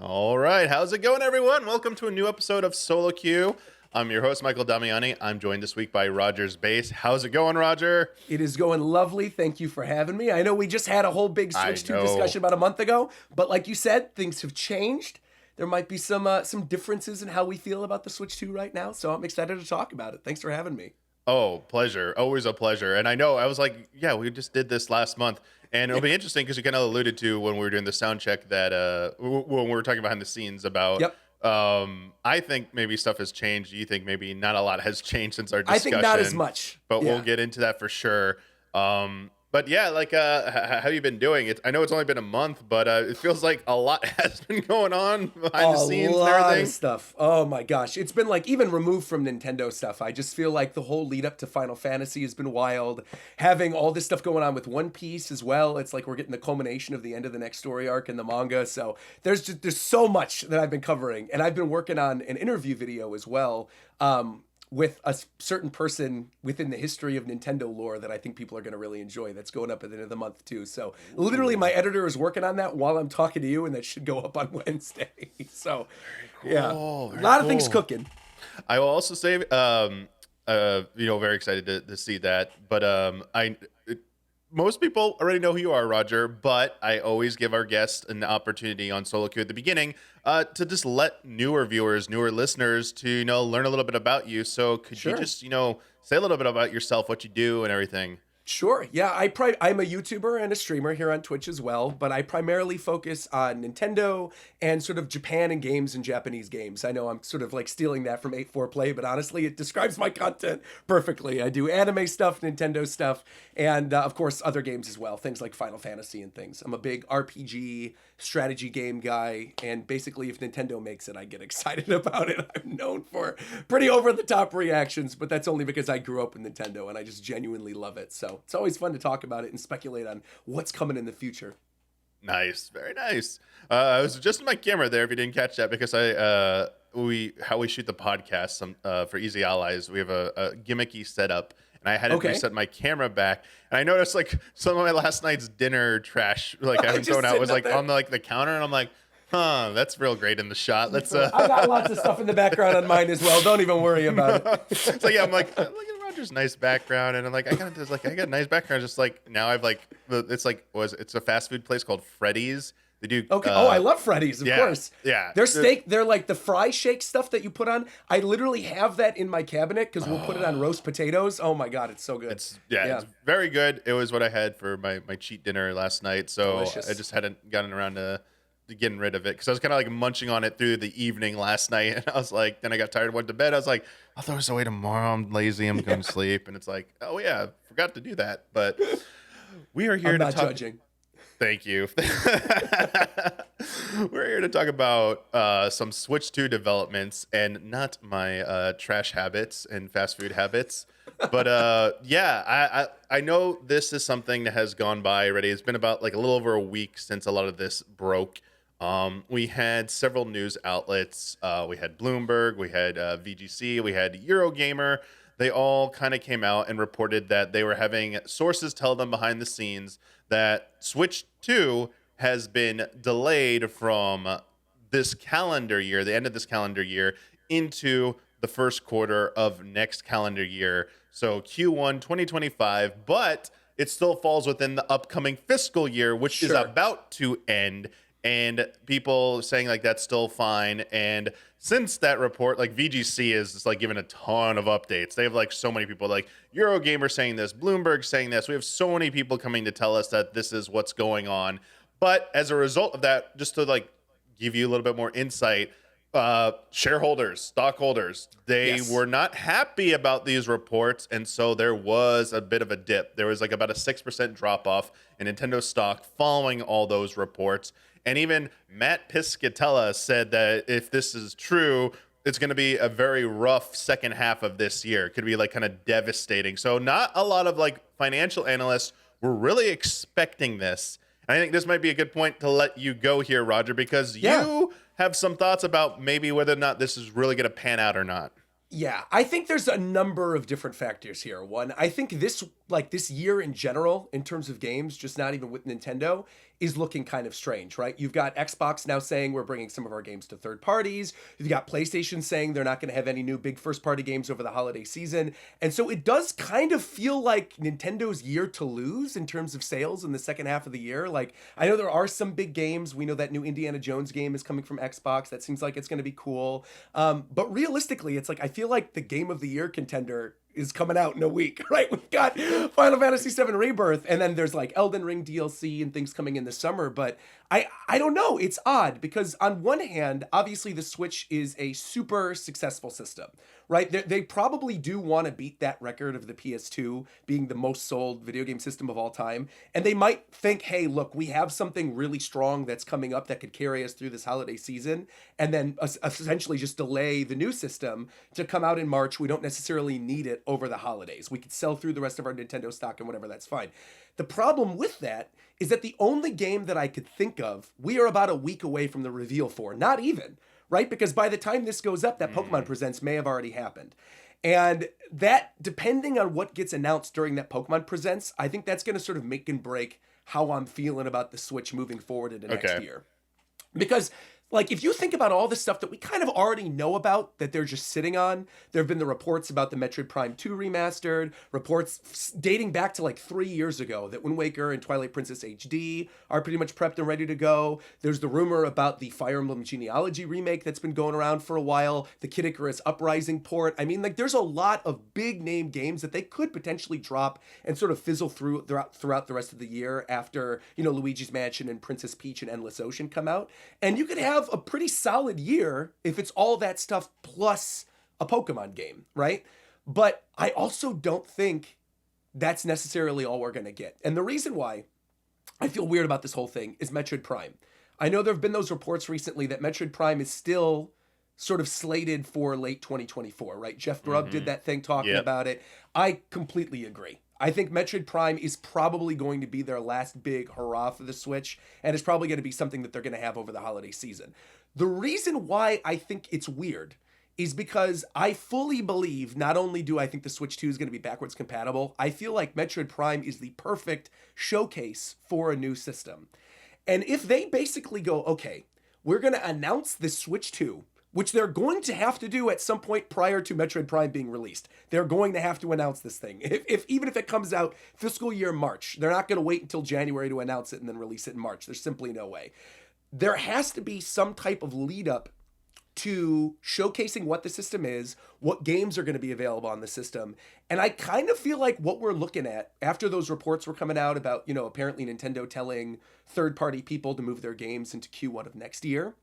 All right, how's it going, everyone? Welcome to a new episode of Solo Queue. I'm your host, Michael Damiani. I'm joined this week by RogersBase. How's it going, Roger? It is going lovely. Thank you for having me. I know we just had a whole big I Switch 2 know. discussion about a month ago, but like you said, things have changed. There might be some differences in how we feel about the Switch 2 right now, so I'm excited to talk about it. Thanks for having me. Oh, pleasure. Always a pleasure. And I know I was like, yeah, we just did this last month. And it'll be interesting because you kind of alluded to when we were doing the sound check that when we were talking behind the scenes about, Yep. I think maybe stuff has changed. You think maybe not a lot has changed since our I discussion. think not as much. But Yeah. we'll get into that for sure. But yeah, like, how have you been doing? I know it's only been a month, but it feels like a lot has been going on behind the scenes A and lot everything. of stuff. Oh my gosh. It's been like even removed from Nintendo stuff. I just feel like the whole lead up to Final Fantasy has been wild. Having all this stuff going on with One Piece as well. It's like we're getting the culmination of the end of the next story arc in the manga. So there's so much that I've been covering. And I've been working on an interview video as well. With a certain person within the history of Nintendo lore that I think people are going to really enjoy. That's going up at the end of the month too. So literally my editor is working on that while I'm talking to you, and that should go up on Wednesday. So yeah, a lot of things cooking. I will also say, very excited to see that. But most people already know who you are, Roger, but I always give our guests an opportunity on Solo Queue at the beginning to just let newer viewers, newer listeners to, learn a little bit about you. So could you just, say a little bit about yourself, what you do and everything? Sure. Yeah, I'm a YouTuber and a streamer here on Twitch as well, but I primarily focus on Nintendo and sort of Japan and games and Japanese games. I know I'm sort of like stealing that from 8-4 Play, but honestly, it describes my content perfectly. I do anime stuff, Nintendo stuff, and of course, other games as well, things like Final Fantasy and things. I'm a big RPG strategy game guy, and basically, if Nintendo makes it, I get excited about it. I'm known for pretty over-the-top reactions, but that's only because I grew up with Nintendo, and I just genuinely love it. So it's always fun to talk about it and speculate on what's coming in the future. Nice, very nice. I was just in my camera there if you didn't catch that, because how we shoot the podcast for Easy Allies, we have a gimmicky setup, and I had to reset my camera back, and I noticed like some of my last night's dinner trash, like I haven't thrown out, was like on the counter, and I'm like, that's real great in the shot. Let's. I got lots of stuff in the background on mine as well. Don't even worry about it. So yeah, I'm like, look at Roger's nice background, and I'm like, I got a nice background. Just like now, I've like, it's a fast food place called Freddy's. They do. Okay. I love Freddy's, of course. Yeah. Their steak, they're like the fry shake stuff that you put on. I literally have that in my cabinet because we'll put it on roast potatoes. Oh my God, it's so good. It's very good. It was what I had for my cheat dinner last night. So delicious. I just hadn't gotten around to getting rid of it because I was kind of like munching on it through the evening last night. And I was like, then I got tired, went to bed. I was like, I'll throw this away tomorrow. I'm lazy. I'm going to sleep. And it's like, oh yeah, forgot to do that. But we are here I'm to not talk. judging. Thank you. We're here to talk about some Switch 2 developments and not my trash habits and fast food habits. But I know this is something that has gone by already. It's been about like a little over a week since a lot of this broke. We had several news outlets. We had Bloomberg, we had VGC, we had Eurogamer. They all kind of came out and reported that they were having sources tell them behind the scenes that Switch 2 has been delayed from this calendar year, the end of this calendar year, into the first quarter of next calendar year. So Q1 2025, but it still falls within the upcoming fiscal year, which is about to end. And people saying like that's still fine. And since that report, like VGC is just like giving a ton of updates. They have like so many people, like Eurogamer saying this, Bloomberg saying this. We have so many people coming to tell us that this is what's going on. But as a result of that, just to like give you a little bit more insight, shareholders, stockholders, they were not happy about these reports. And so there was a bit of a dip. There was like about a 6% drop off in Nintendo stock following all those reports. And even Matt Piscatella said that if this is true, it's going to be a very rough second half of this year. It could be like kind of devastating. So not a lot of like financial analysts were really expecting this. And I think this might be a good point to let you go here, Roger, because you have some thoughts about maybe whether or not this is really going to pan out or not. Yeah, I think there's a number of different factors here. One, I think this like this year in general, in terms of games, just not even with Nintendo, is looking kind of strange, right? You've got Xbox now saying we're bringing some of our games to third parties. You've got PlayStation saying they're not going to have any new big first party games over the holiday season. And so it does kind of feel like Nintendo's year to lose in terms of sales in the second half of the year. Like, I know there are some big games. We know that new Indiana Jones game is coming from Xbox. That seems like it's going to be cool. But realistically, it's like, I feel like the game of the year contender is coming out in a week, right? We've got Final Fantasy VII Rebirth, and then there's like Elden Ring DLC and things coming in the summer. But I don't know. It's odd because on one hand, obviously the Switch is a super successful system, right? They probably do want to beat that record of the PS2 being the most sold video game system of all time. And they might think, hey, look, we have something really strong that's coming up that could carry us through this holiday season, and then essentially just delay the new system to come out in March. We don't necessarily need it over the holidays. We could sell through the rest of our Nintendo stock and whatever, that's fine. The problem with that is that the only game that I could think of, we are about a week away from the reveal for, not even, right? Because by the time this goes up, that Pokemon Presents may have already happened. And that, depending on what gets announced during that Pokemon Presents, I think that's going to sort of make and break how I'm feeling about the Switch moving forward into next year. Because, like, if you think about all the stuff that we kind of already know about that they're just sitting on, there have been the reports about the Metroid Prime 2 remastered, reports dating back to like 3 years ago that Wind Waker and Twilight Princess HD are pretty much prepped and ready to go. There's the rumor about the Fire Emblem Genealogy remake that's been going around for a while, the Kid Icarus Uprising port. I mean, like, there's a lot of big name games that they could potentially drop and sort of fizzle throughout the rest of the year after, you know, Luigi's Mansion and Princess Peach and Endless Ocean come out. And you could have a pretty solid year if it's all that stuff plus a Pokemon game, right? But I also don't think that's necessarily all we're going to get. And the reason why I feel weird about this whole thing is Metroid Prime. I know there have been those reports recently that Metroid Prime is still sort of slated for late 2024, right? Jeff Grubb did that thing talking about it. I completely agree. I think Metroid Prime is probably going to be their last big hurrah for the Switch, and it's probably going to be something that they're going to have over the holiday season. The reason why I think it's weird is because I fully believe, not only do I think the Switch 2 is going to be backwards compatible, I feel like Metroid Prime is the perfect showcase for a new system. And if they basically go, okay, we're going to announce the Switch 2, which they're going to have to do at some point prior to Metroid Prime being released. They're going to have to announce this thing. Even if it comes out fiscal year March, they're not going to wait until January to announce it and then release it in March. There's simply no way. There has to be some type of lead up to showcasing what the system is, what games are going to be available on the system. And I kind of feel like what we're looking at after those reports were coming out about, you know, apparently Nintendo telling third-party people to move their games into Q1 of next year,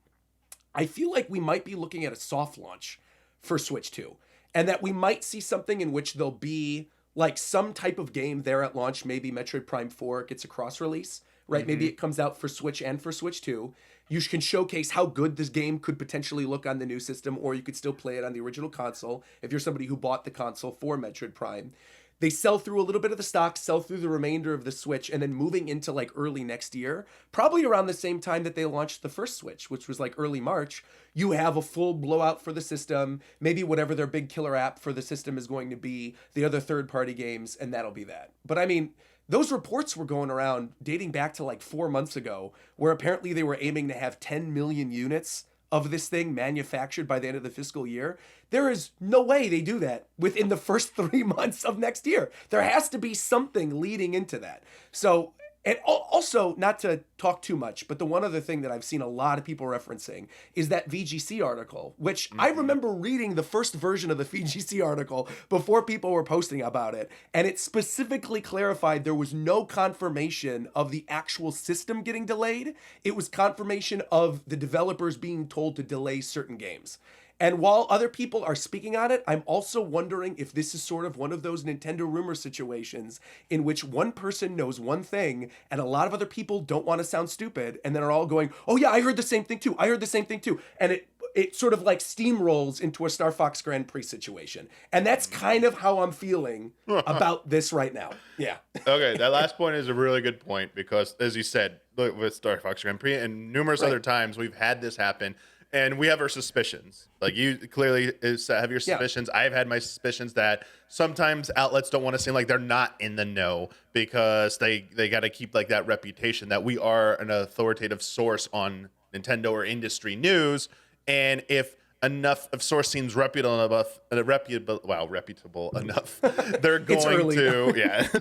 I feel like we might be looking at a soft launch for Switch 2, and that we might see something in which there'll be like some type of game there at launch. Maybe Metroid Prime 4 gets a cross release, right? Maybe it comes out for Switch and for Switch 2. You can showcase how good this game could potentially look on the new system, or you could still play it on the original console if you're somebody who bought the console for Metroid Prime. They sell through a little bit of the stock, sell through the remainder of the Switch, and then moving into like early next year, probably around the same time that they launched the first Switch, which was like early March, you have a full blowout for the system, maybe whatever their big killer app for the system is going to be, the other third-party games, and that'll be that. But I mean, those reports were going around dating back to like 4 months ago, where apparently they were aiming to have 10 million units of this thing manufactured by the end of the fiscal year. There is no way they do that within the first 3 months of next year. There has to be something leading into that. So, and also, not to talk too much, but the one other thing that I've seen a lot of people referencing is that VGC article, which I remember reading the first version of the VGC article before people were posting about it, and it specifically clarified there was no confirmation of the actual system getting delayed. It was confirmation of the developers being told to delay certain games. And while other people are speaking on it, I'm also wondering if this is sort of one of those Nintendo rumor situations in which one person knows one thing and a lot of other people don't want to sound stupid and then are all going, oh yeah, I heard the same thing too. I heard the same thing too. And it sort of like steamrolls into a Star Fox Grand Prix situation. And that's kind of how I'm feeling about this right now. Yeah. Okay, that last point is a really good point because, as you said, with Star Fox Grand Prix and numerous other times, we've had this happen. And we have our suspicions. Like you clearly have your Yeah. suspicions. I've had my suspicions that sometimes outlets don't want to seem like they're not in the know because they got to keep like that reputation that we are an authoritative source on Nintendo or industry news. And if enough of source seems reputable enough, they're going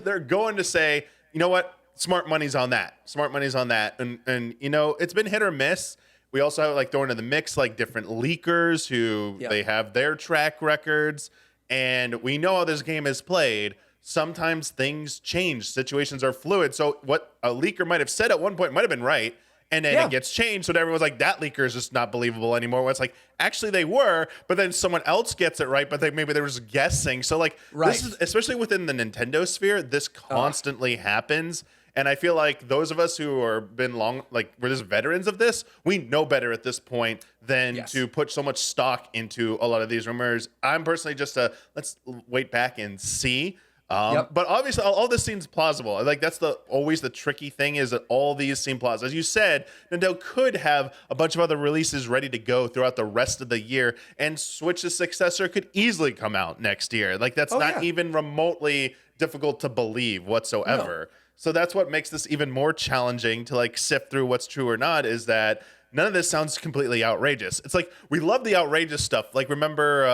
they're going to say, you know what, smart money's on that. Smart money's on that. And you know, it's been hit or miss. We also have like throwing into the mix like different leakers who they have their track records, and we know how this game is played. Sometimes things change, situations are fluid. So what a leaker might have said at one point might have been right, and then it gets changed. So everyone's like, that leaker is just not believable anymore. Where it's like, actually they were, but then someone else gets it right, but maybe they were just guessing. So like, this is, especially within the Nintendo sphere, this constantly happens. And I feel like those of us who are we're just veterans of this, we know better at this point than to put so much stock into a lot of these rumors. I'm personally just let's wait back and see. But obviously, all this seems plausible. Like that's always the tricky thing is that all these seem plausible. As you said, Nintendo could have a bunch of other releases ready to go throughout the rest of the year, and Switch's successor could easily come out next year. Like that's not even remotely difficult to believe whatsoever. No. So that's what makes this even more challenging to like sift through what's true or not, is that none of this sounds completely outrageous. It's like we love the outrageous stuff. Like remember,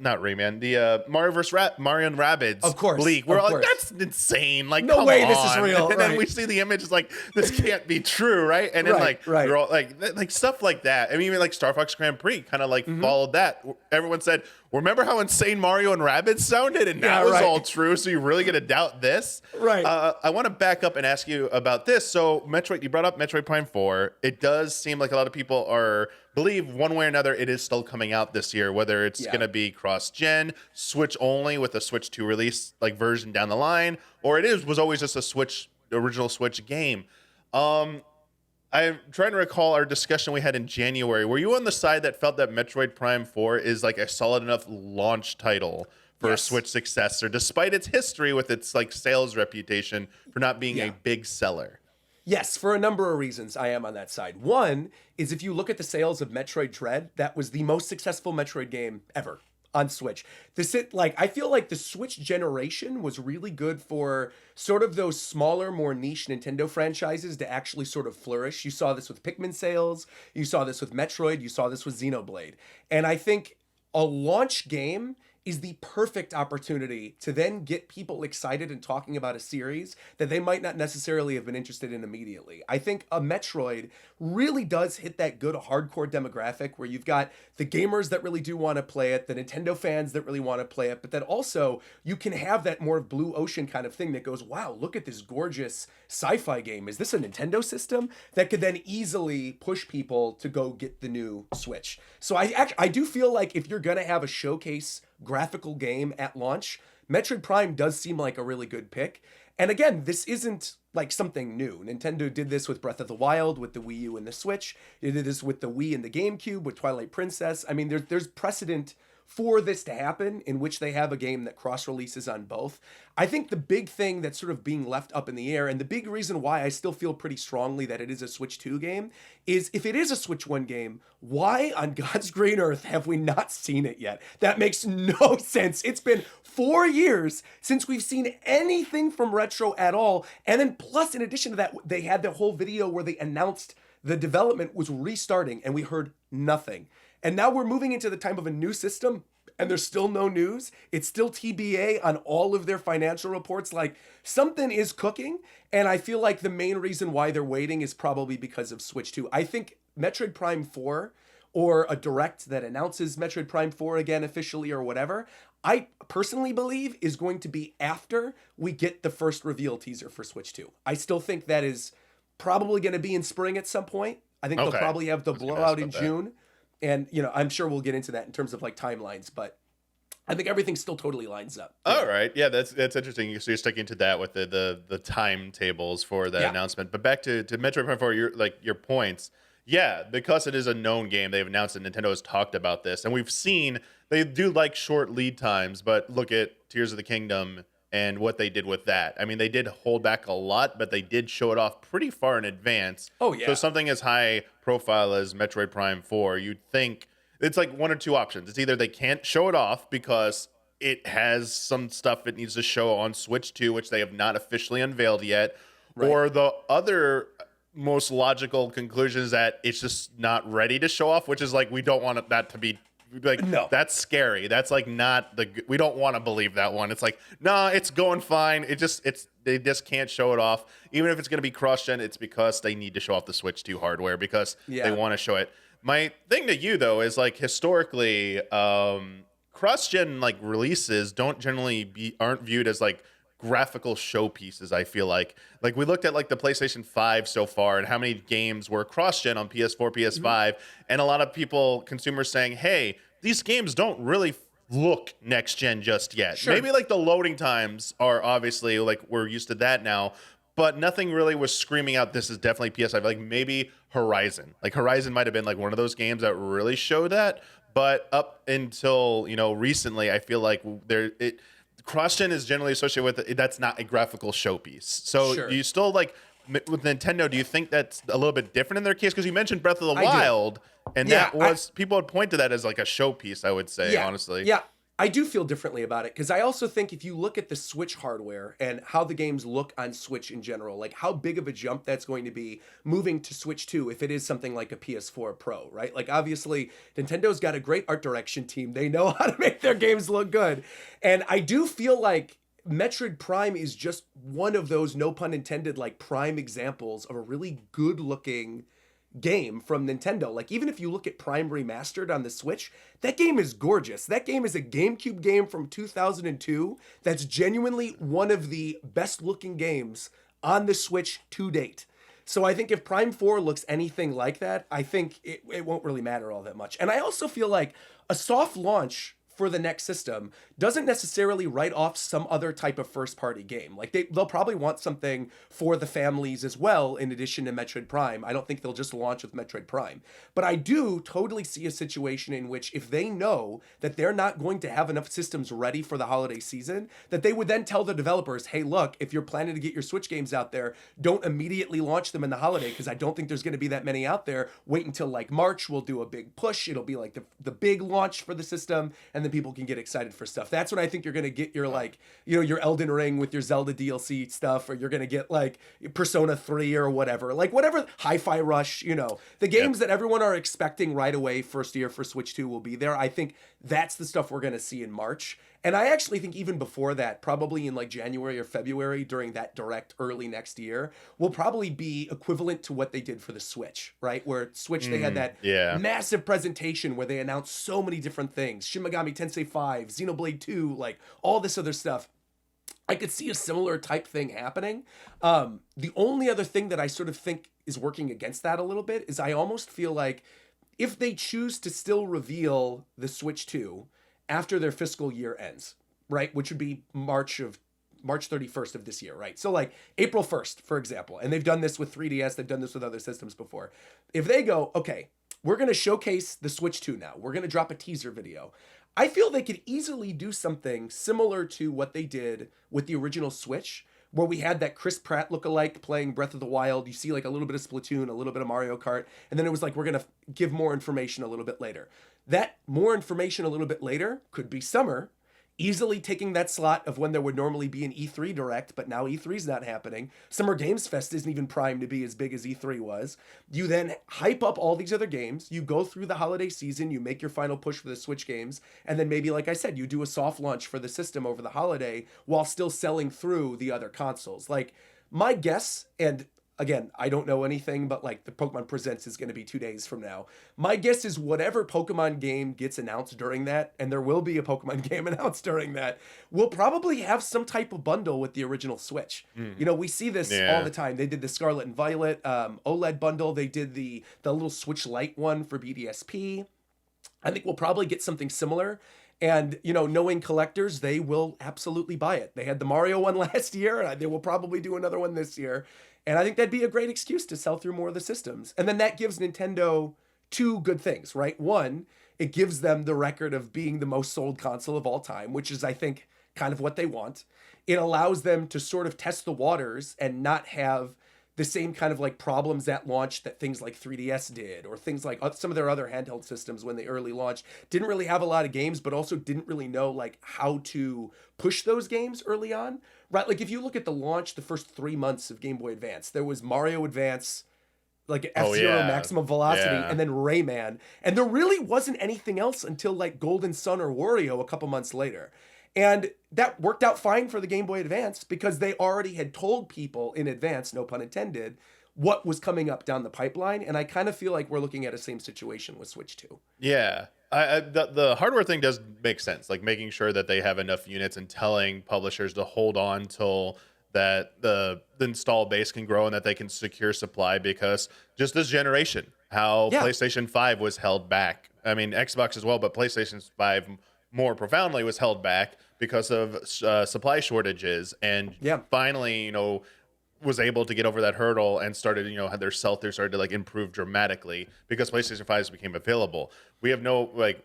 not Rayman, the Mario and Rabbids leak. We're all like, that's insane. Like, no way, on. This is real. And then we see the image, it's like, this can't be true, right? And then we're all like stuff like that. I mean, even like Star Fox Grand Prix kind of like followed that. Everyone said, remember how insane Mario and Rabbids sounded? And that was all true. So you're really going to doubt this? Right. I want to back up and ask you about this. So Metroid, you brought up Metroid Prime 4. It does seem like a lot of people believe one way or another it is still coming out this year, whether it's going to be cross-gen, Switch only with a Switch 2 release like version down the line, or was always just a original Switch game. I'm trying to recall our discussion we had in January. Were you on the side that felt that Metroid Prime 4 is like a solid enough launch title for a Switch successor, despite its history with its like sales reputation for not being a big seller? Yes, for a number of reasons, I am on that side. One is if you look at the sales of Metroid Dread, that was the most successful Metroid game ever on Switch. I feel like the Switch generation was really good for sort of those smaller, more niche Nintendo franchises to actually sort of flourish. You saw this with Pikmin sales, you saw this with Metroid, you saw this with Xenoblade. And I think a launch game is the perfect opportunity to then get people excited and talking about a series that they might not necessarily have been interested in immediately. I think a Metroid really does hit that good hardcore demographic where you've got the gamers that really do want to play it, the Nintendo fans that really want to play it, but then also you can have that more blue ocean kind of thing that goes, wow, look at this gorgeous sci-fi game. Is this a Nintendo system? That could then easily push people to go get the new Switch. So I do feel like if you're going to have a showcase graphical game at launch, Metroid Prime does seem like a really good pick. And again, this isn't like something new. Nintendo did this with Breath of the Wild, with the Wii U and the Switch. They did this with the Wii and the GameCube, with Twilight Princess. I mean, there's precedent for this to happen in which they have a game that cross-releases on both. I think the big thing that's sort of being left up in the air, and the big reason why I still feel pretty strongly that it is a Switch 2 game, is if it is a Switch 1 game, why on God's green earth have we not seen it yet? That makes no sense. It's been 4 years since we've seen anything from Retro at all. And then plus, in addition to that, they had the whole video where they announced the development was restarting and we heard nothing. And now we're moving into the time of a new system and there's still no news. It's still TBA on all of their financial reports. Like something is cooking. And I feel like the main reason why they're waiting is probably because of Switch 2. I think Metroid Prime 4 or a direct that announces Metroid Prime 4 again officially or whatever, I personally believe is going to be after we get the first reveal teaser for Switch 2. I still think that is probably going to be in spring at some point. I think they'll probably have the blowout in June. And, you know, I'm sure we'll get into that in terms of like timelines, but I think everything still totally lines up. All right. Yeah, that's interesting. So you're sticking to that with the timetables for that announcement. But back to Metroid Prime 4, your points. Yeah, because it is a known game, they've announced that Nintendo has talked about this. And we've seen they do like short lead times, but look at Tears of the Kingdom and what they did with that. I mean, they did hold back a lot, but they did show it off pretty far in advance. Oh So yeah. something as high profile as Metroid Prime 4, you'd think it's like one or two options. It's either they can't show it off because it has some stuff it needs to show on Switch 2, which they have not officially unveiled yet, Right. or the other most logical conclusion is that it's just not ready to show off, which is like we don't want that to be like No. that's scary. That's like not we don't want to believe that one. It's like nah, it's going fine. They just can't show it off. Even if it's going to be cross-gen, it's because they need to show off the Switch 2 hardware because Yeah. they want to show it. My thing to you though is like historically cross-gen like releases don't generally aren't viewed as like graphical showpieces. I feel like we looked at like the PlayStation 5 so far and how many games were cross-gen on PS4, PS5, and a lot of people, consumers saying, hey, these games don't really look next gen just yet. Sure. Maybe like the loading times are obviously like we're used to that now, but nothing really was screaming out this is definitely PS5. Like maybe Horizon. Like Horizon might have been like one of those games that really showed that, but up until, recently, I feel like cross-gen is generally associated with it. That's not a graphical showpiece. So Sure. do you still like with Nintendo, do you think that's a little bit different in their case? Because you mentioned Breath of the I do. Wild, and Yeah, that was people would point to that as like a showpiece, I would say, honestly. Yeah, I do feel differently about it because I also think if you look at the Switch hardware and how the games look on Switch in general, like how big of a jump that's going to be moving to Switch 2 if it is something like a PS4 Pro, right? Like obviously Nintendo's got a great art direction team. They know how to make their games look good. And I do feel like Metroid Prime is just one of those, no pun intended, like prime examples of a really good looking game from Nintendo. Like even if you look at Prime Remastered on the Switch, that game is gorgeous. That game is a GameCube game from 2002 that's genuinely one of the best looking games on the Switch to date. So I think if Prime 4 looks anything like that, I think it won't really matter all that much. And I also feel like a soft launch for the next system doesn't necessarily write off some other type of first party game. Like they'll probably want something for the families as well in addition to Metroid Prime. I don't think they'll just launch with Metroid Prime. But I do totally see a situation in which if they know that they're not going to have enough systems ready for the holiday season, that they would then tell the developers, hey, look, if you're planning to get your Switch games out there, don't immediately launch them in the holiday because I don't think there's going to be that many out there. Wait until like March, we'll do a big push. It'll be like the big launch for the system, and then people can get excited for stuff. That's when I think you're going to get your like, your Elden Ring with your Zelda DLC stuff, or you're going to get like Persona 3 or whatever. Like whatever, Hi-Fi Rush, the games that everyone are expecting right away first year for Switch 2 will be there. I think that's the stuff we're going to see in March. And I actually think even before that, probably in like January or February during that direct early next year, will probably be equivalent to what they did for the Switch, right? Where Switch, they had that massive presentation where they announced so many different things. Shin Megami Tensei 5, Xenoblade 2, like all this other stuff. I could see a similar type thing happening. The only other thing that I sort of think is working against that a little bit is I almost feel like if they choose to still reveal the Switch 2 after their fiscal year ends, right? Which would be March 31st of this year, right? So like April 1st, for example, and they've done this with 3DS, they've done this with other systems before. If they go, okay, we're going to showcase the Switch 2 now, we're going to drop a teaser video. I feel they could easily do something similar to what they did with the original Switch, where we had that Chris Pratt lookalike playing Breath of the Wild. You see like a little bit of Splatoon, a little bit of Mario Kart, and then it was like, we're going to give more information a little bit later. That more information a little bit later could be summer, easily taking that slot of when there would normally be an E3 Direct, but now E3's not happening. Summer Games Fest isn't even primed to be as big as E3 was. You then hype up all these other games, you go through the holiday season, you make your final push for the Switch games, and then maybe, like I said, you do a soft launch for the system over the holiday while still selling through the other consoles. Like, my guess, and again, I don't know anything, but like the Pokemon Presents is going to be 2 days from now. My guess is whatever Pokemon game gets announced during that, and there will be a Pokemon game announced during that, will probably have some type of bundle with the original Switch. We see this all the time. They did the Scarlet and Violet OLED bundle. They did the little Switch Lite one for BDSP. I think we'll probably get something similar. And, knowing collectors, they will absolutely buy it. They had the Mario one last year, and they will probably do another one this year. And I think that'd be a great excuse to sell through more of the systems. And then that gives Nintendo two good things, right? One, it gives them the record of being the most sold console of all time, which is, I think, kind of what they want. It allows them to sort of test the waters and not have the same kind of like problems at launch that things like 3DS did, or things like some of their other handheld systems when they early launched didn't really have a lot of games, but also didn't really know like how to push those games early on, right? Like if you look at the launch, the first 3 months of Game Boy Advance, there was Mario Advance, like Oh F-Zero yeah, Maximum Velocity, yeah. and then Rayman. And there really wasn't anything else until like Golden Sun or Wario a couple months later. And that worked out fine for the Game Boy Advance because they already had told people in advance, no pun intended, what was coming up down the pipeline. And I kind of feel like we're looking at a same situation with Switch 2. Yeah. The hardware thing does make sense, like making sure that they have enough units and telling publishers to hold on till that the install base can grow and that they can secure supply, because just this generation, how Yeah. PlayStation 5 was held back. I mean, Xbox as well, but PlayStation 5 more profoundly was held back because of supply shortages. And Yeah. finally, was able to get over that hurdle and started, had their sell-through started to like improve dramatically because PlayStation 5s became available. We have no like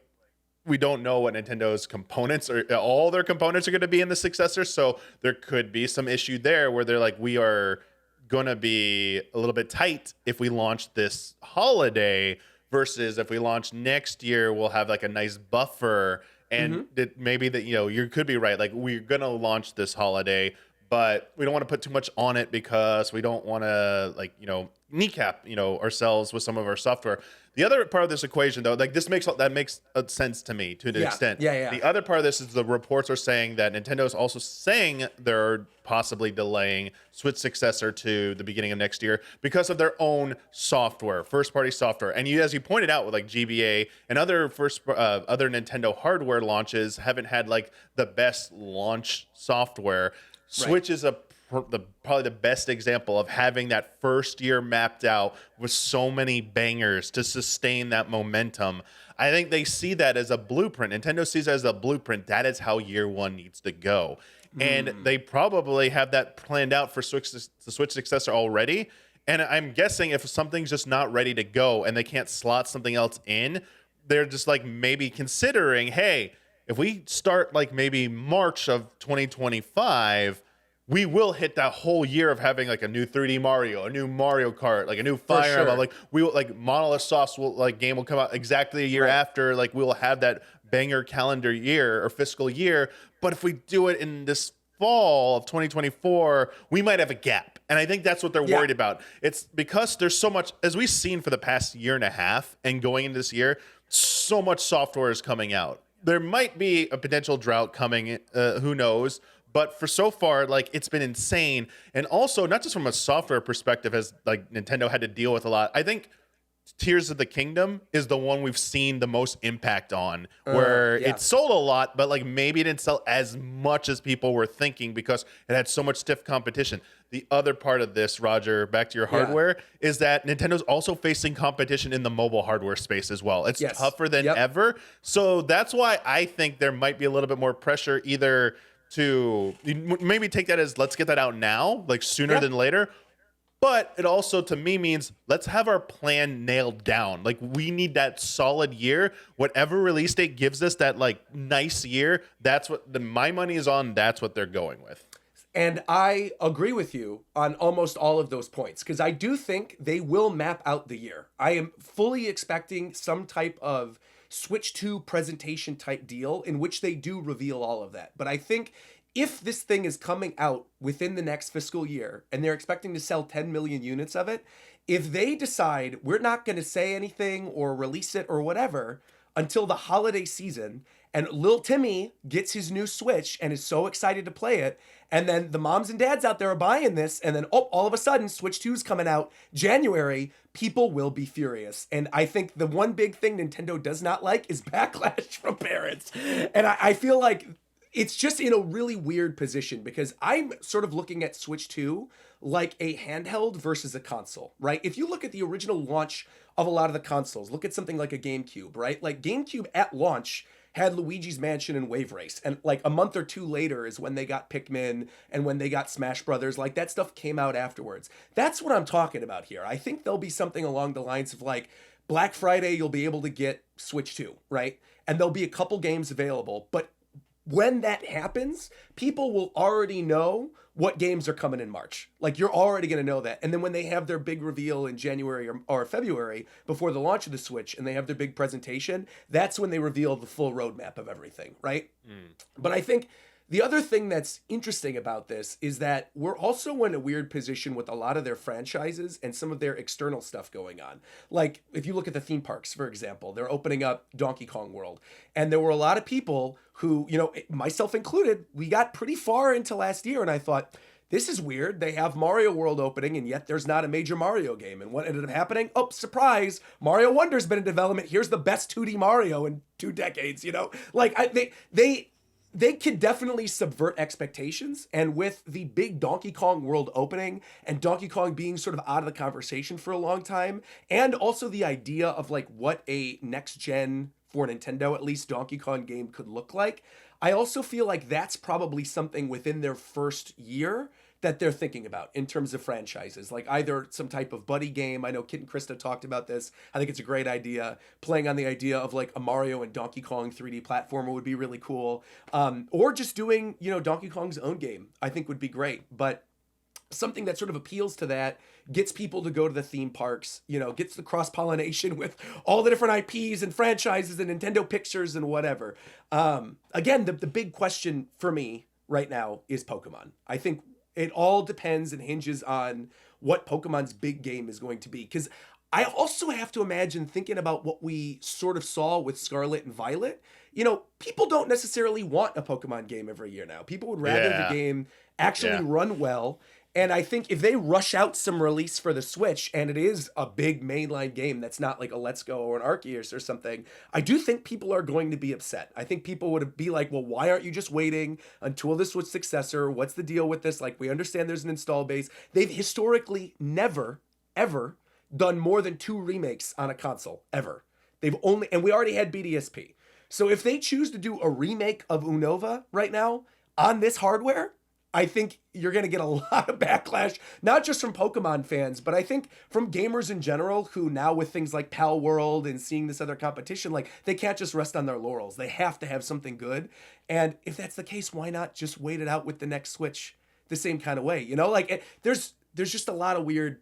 we don't know what Nintendo's components or all their components are going to be in the successor, so there could be some issue there where they're like, we are going to be a little bit tight if we launch this holiday versus if we launch next year, we'll have like a nice buffer. And that maybe that you could be right, like we're going to launch this holiday, but we don't want to put too much on it because we don't want to kneecap ourselves with some of our software. The other part of this equation, though, like that makes a sense to me to an extent. Yeah. The other part of this is the reports are saying that Nintendo is also saying they're possibly delaying Switch successor to the beginning of next year because of their own software, first-party software. And as you pointed out with like GBA and other other Nintendo hardware launches haven't had like the best launch software. Switch is probably the best example of having that first year mapped out with so many bangers to sustain that momentum. I think they see that as a blueprint. Nintendo sees it as a blueprint. That is how year one needs to go. And they probably have that planned out for the Switch successor already. And I'm guessing if something's just not ready to go and they can't slot something else in, they're just like maybe considering, hey, if we start like maybe March of 2025, we will hit that whole year of having like a new 3D Mario, a new Mario Kart, like a new Fire Emblem. Like we will like Monolith Soft's game will come out exactly a year after. Like we will have that banger calendar year or fiscal year. But if we do it in this fall of 2024, we might have a gap. And I think that's what they're worried about. It's because there's so much, as we've seen for the past year and a half and going into this year, so much software is coming out. There might be a potential drought coming, who knows? But for so far, like it's been insane. And also, not just from a software perspective, as like Nintendo had to deal with a lot. I think Tears of the Kingdom is the one we've seen the most impact on, where it sold a lot, but like maybe it didn't sell as much as people were thinking because it had so much stiff competition. The other part of this, Roger, back to your hardware, is that Nintendo's also facing competition in the mobile hardware space as well. It's tougher than ever. So that's why I think there might be a little bit more pressure either to maybe take that as let's get that out now, like sooner than later. But it also, to me, means let's have our plan nailed down. Like, we need that solid year. Whatever release date gives us that, like, nice year, that's what my money is on. That's what they're going with. And I agree with you on almost all of those points, because I do think they will map out the year. I am fully expecting some type of Switch 2 presentation type deal in which they do reveal all of that. But I think if this thing is coming out within the next fiscal year and they're expecting to sell 10 million units of it, if they decide we're not going to say anything or release it or whatever until the holiday season, and Lil Timmy gets his new Switch and is so excited to play it, and then the moms and dads out there are buying this, and then all of a sudden Switch 2 is coming out January, people will be furious. And I think the one big thing Nintendo does not like is backlash from parents. And I feel like it's just in a really weird position because I'm sort of looking at Switch 2 like a handheld versus a console, right? If you look at the original launch of a lot of the consoles, look at something like a GameCube, right? Like GameCube at launch had Luigi's Mansion and Wave Race. And like a month or two later is when they got Pikmin and when they got Smash Brothers. Like that stuff came out afterwards. That's what I'm talking about here. I think there'll be something along the lines of like Black Friday, you'll be able to get Switch 2, right? And there'll be a couple games available, but when that happens, people will already know what games are coming in March. Like you're already going to know that. And then when they have their big reveal in January or February before the launch of the Switch and they have their big presentation, that's when they reveal the full roadmap of everything, right? But I think the other thing that's interesting about this is that we're also in a weird position with a lot of their franchises and some of their external stuff going on. Like, if you look at the theme parks, for example, they're opening up Donkey Kong World. And there were a lot of people who, you know, myself included, we got pretty far into last year and I thought, this is weird. They have Mario World opening, and yet there's not a major Mario game. And what ended up happening? Oh, surprise! Mario Wonder's been in development. Here's the best 2D Mario in 2 decades. You know, like they could definitely subvert expectations. And with the big Donkey Kong World opening and Donkey Kong being sort of out of the conversation for a long time, and also the idea of like what a next gen for Nintendo, at least Donkey Kong game could look like, I also feel like that's probably something within their first year that they're thinking about in terms of franchises, like either some type of buddy game. I know Kit and Krista talked about this. I think it's a great idea. Playing on the idea of like a Mario and Donkey Kong 3D platformer would be really cool. Or just doing, you know, Donkey Kong's own game, I think would be great. But something that sort of appeals to that, gets people to go to the theme parks, you know, gets the cross-pollination with all the different IPs and franchises and Nintendo Pictures and whatever. Again, the big question for me right now is Pokemon. I think it all depends and hinges on what Pokemon's big game is going to be. Because I also have to imagine, thinking about what we sort of saw with Scarlet and Violet, you know, people don't necessarily want a Pokemon game every year now. People would rather the game actually run well. And I think if they rush out some release for the Switch, and it is a big mainline game that's not like a Let's Go or an Arceus or something, I do think people are going to be upset. I think people would be like, well, why aren't you just waiting until the Switch successor? What's the deal with this? Like, we understand there's an install base. They've historically never, ever done more than 2 remakes on a console, ever. They've only, and we already had BDSP. So if they choose to do a remake of Unova right now on this hardware, I think you're going to get a lot of backlash, not just from Pokemon fans, but I think from gamers in general who now with things like Pal World and seeing this other competition, like they can't just rest on their laurels. They have to have something good. And if that's the case, why not just wait it out with the next Switch the same kind of way? You know, like there's just a lot of weird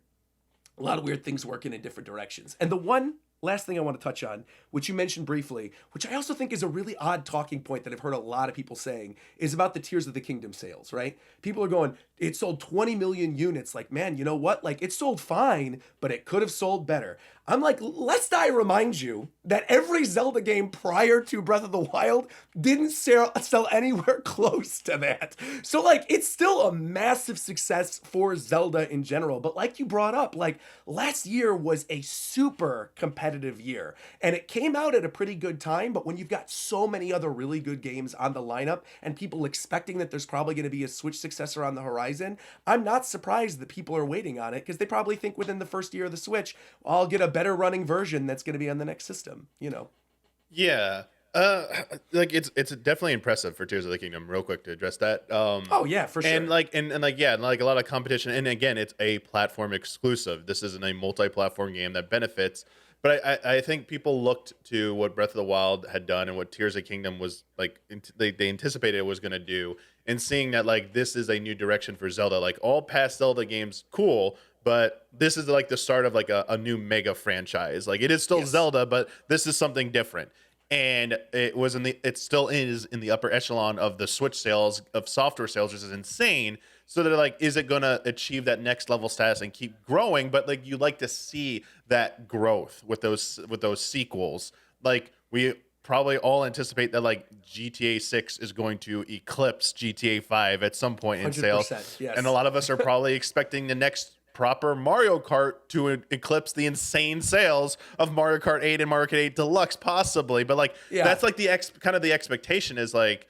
things working in different directions. And the one last thing I want to touch on, which you mentioned briefly, which I also think is a really odd talking point that I've heard a lot of people saying, is about the Tears of the Kingdom sales, right? People are going, it sold 20 million units. Like, man, you know what? Like, it sold fine, but it could have sold better. I'm like, lest I remind you that every Zelda game prior to Breath of the Wild didn't sell anywhere close to that. So, like, it's still a massive success for Zelda in general. But like you brought up, like, last year was a super competitive year. And it came out at a pretty good time, but when you've got so many other really good games on the lineup and people expecting that there's probably going to be a Switch successor on the horizon, I'm not surprised that people are waiting on it, because they probably think within the first year of the Switch, I'll get a better running version that's going to be on the next system, you know? Yeah. Like it's definitely impressive for Tears of the Kingdom. Real quick to address that. Oh yeah, for sure. And like yeah, like a lot of competition. And again, it's a platform exclusive. This isn't a multi-platform game that benefits. But I think people looked to what Breath of the Wild had done and what Tears of the Kingdom was like. They anticipated it was going to do, and seeing that like this is a new direction for Zelda. Like all past Zelda games, cool. But this is like the start of like a new mega franchise. Like it is still Zelda, but this is something different. And it still is in the upper echelon of the Switch sales, of software sales, which is insane. So they're like, is it gonna achieve that next level status and keep growing? But like you like to see that growth with those sequels. Like we probably all anticipate that like GTA 6 is going to eclipse GTA 5 at some point in sales. Yes. And a lot of us are probably expecting the next proper Mario Kart to eclipse the insane sales of Mario Kart 8 and Mario Kart 8 Deluxe, possibly. But like that's like the expectation is like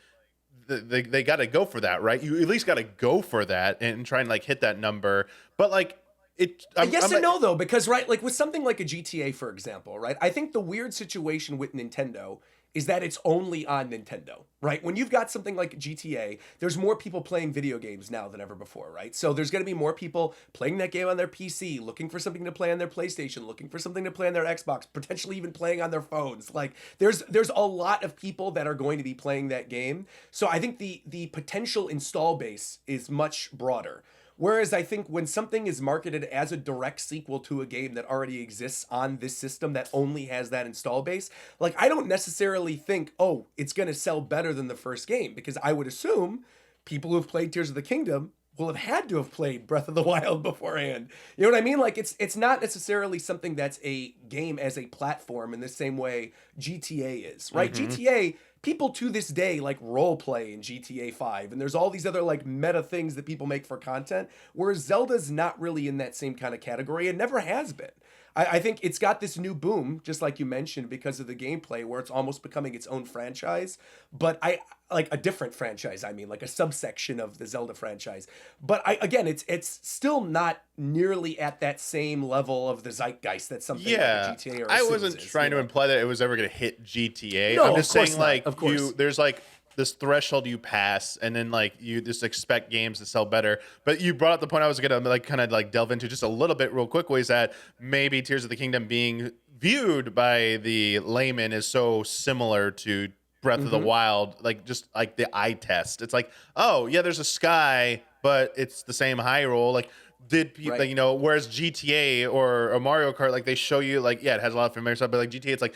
they got to go for that, right? You at least got to go for that and try and like hit that number. But like yes and no, though, because right, like with something like a GTA, for example, right? I think the weird situation with Nintendo is that it's only on Nintendo, right? When you've got something like GTA, there's more people playing video games now than ever before, right? So there's going to be more people playing that game on their PC, looking for something to play on their PlayStation, looking for something to play on their Xbox, potentially even playing on their phones. Like there's a lot of people that are going to be playing that game. So I think the potential install base is much broader. Whereas I think when something is marketed as a direct sequel to a game that already exists on this system that only has that install base, like I don't necessarily think, oh, it's going to sell better than the first game, because I would assume people who've played Tears of the Kingdom will have had to have played Breath of the Wild beforehand. You know what I mean? Like it's not necessarily something that's a game as a platform in the same way GTA is, right? GTA, people to this day like role play in GTA 5, and there's all these other like meta things that people make for content, whereas Zelda's not really in that same kind of category and never has been. I think it's got this new boom, just like you mentioned, because of the gameplay, where it's almost becoming its own franchise. But I like a different franchise. I mean, like a subsection of the Zelda franchise. But again, it's still not nearly at that same level of the zeitgeist that something like a GTA or a I Sims wasn't trying to imply that it was ever going to hit GTA. No, I'm just of course saying, not. like, Of course. there's like this threshold you pass, and then like you just expect games to sell better. But you brought up the point I was gonna like kind of like delve into just a little bit real quick, ways that maybe Tears of the Kingdom being viewed by the layman is so similar to Breath of the Wild, like just like the eye test. It's like, oh yeah, there's a sky, but it's the same high roll. Like did people, Right. like, you know, whereas GTA or a Mario Kart, like they show you like, yeah, it has a lot of familiar stuff, but like GTA, it's like,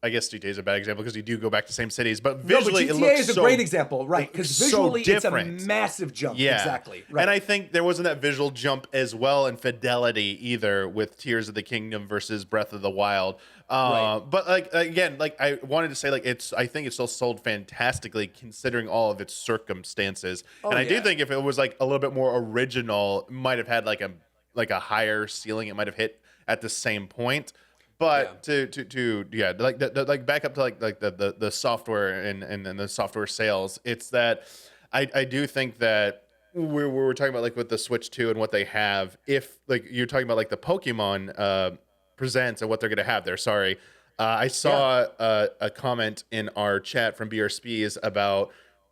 I guess GTA is a bad example because you do go back to the same cities, but visually no, but GTA it looks is a so great example, right? Because so visually different. it's a massive jump. Yeah, Exactly. Right. And I think there wasn't that visual jump as well in fidelity either with Tears of the Kingdom versus Breath of the Wild. Right. But like again, like I wanted to say, like I think it still sold fantastically considering all of its circumstances. Oh, And I do yeah. think if it was like a little bit more original, it might have had like a higher ceiling. It might have hit at the same point. But to yeah, like like back up to like the software and the software sales, it's that I do think that we're talking about like with the Switch 2 and what they have. If like you're talking about like the Pokemon presents and what they're gonna have there. Sorry, I saw a comment in our chat from BRSPs about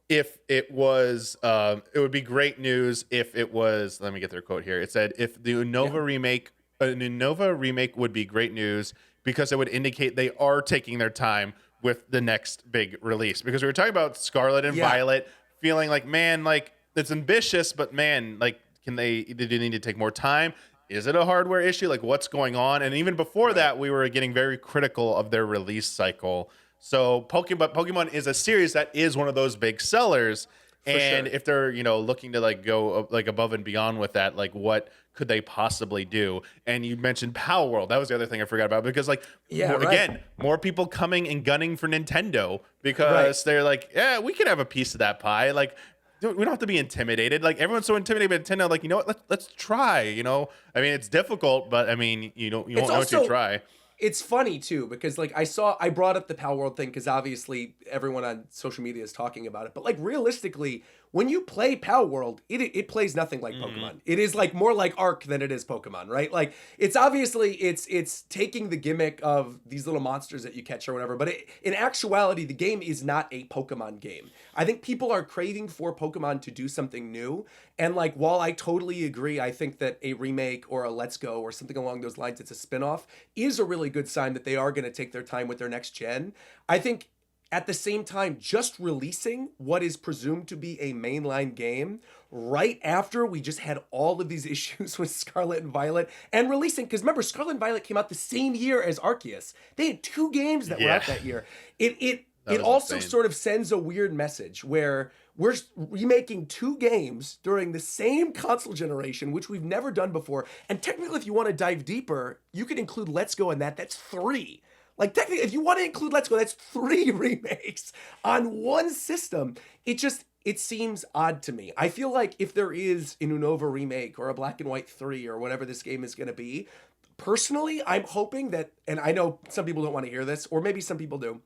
if it was it would be great news if it was, let me get their quote here. It said if the Unova remake an Unova remake would be great news because it would indicate they are taking their time with the next big release. Because we were talking about Scarlet and Violet, feeling like, man, like it's ambitious, but man, like do they need to take more time? Is it a hardware issue? Like what's going on? And even before that, we were getting very critical of their release cycle. So Pokemon is a series that is one of those big sellers. And if they're, you know, looking to like go like above and beyond with that, like what could they possibly do? And you mentioned Power World. That was the other thing I forgot about because like again, more people coming and gunning for Nintendo because they're like, yeah, we can have a piece of that pie. Like we don't have to be intimidated. Like everyone's so intimidated by Nintendo. Like, you know what? Let's try. You know, I mean, it's difficult, but I mean, you won't know until you try. It's funny too because like I brought up the Pal World thing because obviously everyone on social media is talking about it, but like realistically, when you play Pal World, it plays nothing like Pokemon. It is like more like Ark than it is Pokemon, right? Like it's obviously it's taking the gimmick of these little monsters that you catch or whatever, but in actuality, the game is not a Pokemon game. I think people are craving for Pokemon to do something new, and like while I totally agree, I think that a remake or a Let's Go or something along those lines, it's a spinoff, is a really good sign that they are going to take their time with their next gen. I think at the same time, just releasing what is presumed to be a mainline game right after we just had all of these issues with Scarlet and Violet and releasing, because remember, Scarlet and Violet came out the same year as Arceus. They had 2 games that were out that year. It also insane. sort of sends a weird message where we're remaking 2 games during the same console generation, which we've never done before. And technically, if you want to dive deeper, you could include Let's Go in that. That's 3. Like technically, if you want to include Let's Go, that's 3 remakes on one system. It seems odd to me. I feel like if there is an Unova remake or a Black and White 3 or whatever this game is going to be, personally, I'm hoping that, and I know some people don't want to hear this, or maybe some people do,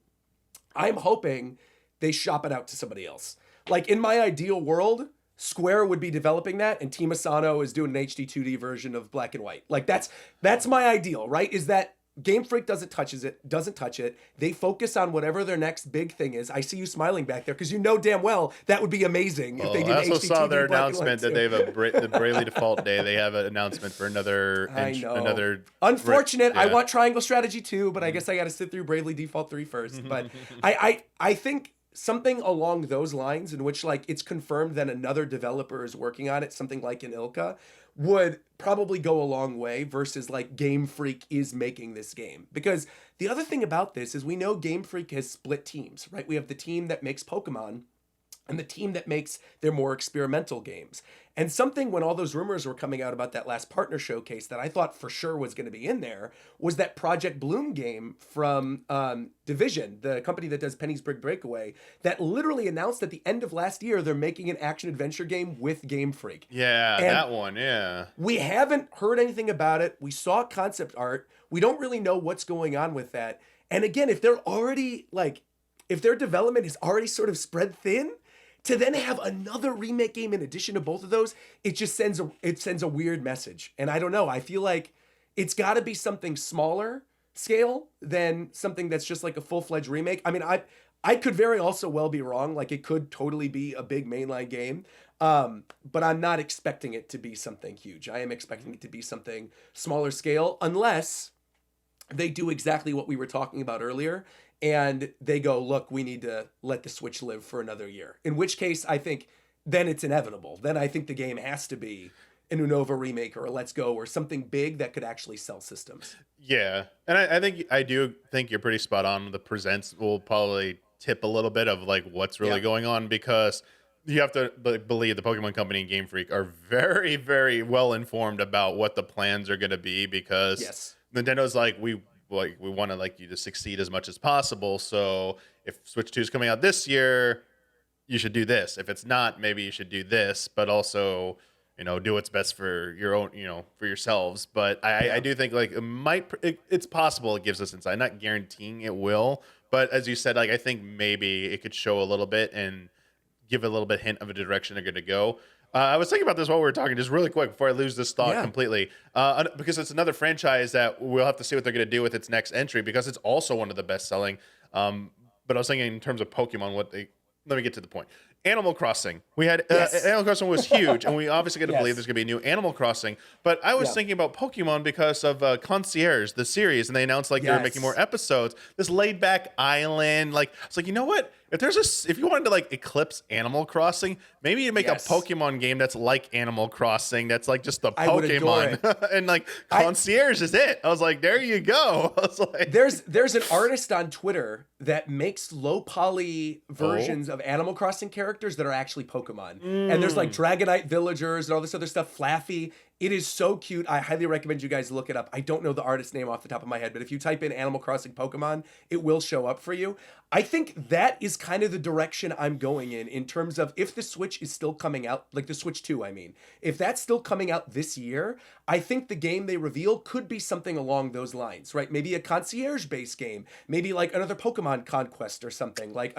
I'm hoping they shop it out to somebody else. Like in my ideal world, Square would be developing that, and Team Asano is doing an HD 2D version of Black and White. Like that's my ideal, right? Is that Game Freak doesn't touch it. They focus on whatever their next big thing is. I see you smiling back there because you know damn well that would be amazing if they Well, did I also saw their HDTV Black and White announcement that too. they have the Bravely Default Day. They have an announcement for I know. another. Unfortunate. I Yeah. want Triangle Strategy too, but I guess I got to sit through Bravely Default 3 first. But I think something along those lines, in which like it's confirmed that another developer is working on it, something like an Ilka, would probably go a long way versus like Game Freak is making this game. Because the other thing about this is we know Game Freak has split teams, right? We have the team that makes Pokemon and the team that makes their more experimental games. And something when all those rumors were coming out about that last partner showcase that I thought for sure was going to be in there was that Project Bloom game from Division, the company that does Penny's Big Breakaway, that literally announced at the end of last year they're making an action adventure game with Game Freak. Yeah, And that one. Yeah. we haven't heard anything about it. We saw concept art. We don't really know what's going on with that. And again, if they're already like, if their development is already sort of spread thin, to then have another remake game in addition to both of those, it just sends a weird message. And I don't know. I feel like it's got to be something smaller scale than something that's just like a full-fledged remake. I mean, I could very also well be wrong. Like it could totally be a big mainline game. But I'm not expecting it to be something huge. I am expecting it to be something smaller scale, unless they do exactly what we were talking about earlier and they go, look, we need to let the Switch live for another year. In which case, I think then it's inevitable. Then I think the game has to be an Unova remake or a Let's Go or something big that could actually sell systems. Yeah, and I do think you're pretty spot on. The presents will probably tip a little bit of like what's really going on, because you have to believe the Pokemon Company and Game Freak are very, very well informed about what the plans are going to be, because Nintendo's like, we want to like you to succeed as much as possible. So if Switch 2 is coming out this year, you should do this. If it's not, maybe you should do this, but also, do what's best for your own, for yourselves. But I do think like it's possible it gives us insight. Not guaranteeing it will, but as you said, like I think maybe it could show a little bit and give a little bit hint of a direction they're going to go. I was thinking about this while we were talking, just really quick before I lose this thought completely, because it's another franchise that we'll have to see what they're going to do with its next entry, because it's also one of the best selling. But I was thinking in terms of Pokemon, let me get to the point. Animal Crossing. We had Animal Crossing was huge, and we obviously got to believe there's going to be a new Animal Crossing. But I was thinking about Pokemon because of Concierge, the series, and they announced like they were making more episodes. This laid back island, like it's like, you know what? If you wanted to like eclipse Animal Crossing, maybe you make a Pokemon game that's like Animal Crossing, that's like just the Pokemon, and like Concierge is it. I was like, there you go. I was like, there's an artist on Twitter that makes low poly versions of Animal Crossing characters that are actually Pokemon, and there's like Dragonite villagers and all this other stuff. Flaffy. It is so cute. I highly recommend you guys look it up. I don't know the artist's name off the top of my head, but if you type in Animal Crossing Pokemon, it will show up for you. I think that is kind of the direction I'm going in terms of if the Switch is still coming out, like the Switch 2, I mean. If that's still coming out this year, I think the game they reveal could be something along those lines, right? Maybe a concierge-based game. Maybe like another Pokemon Conquest or something. Like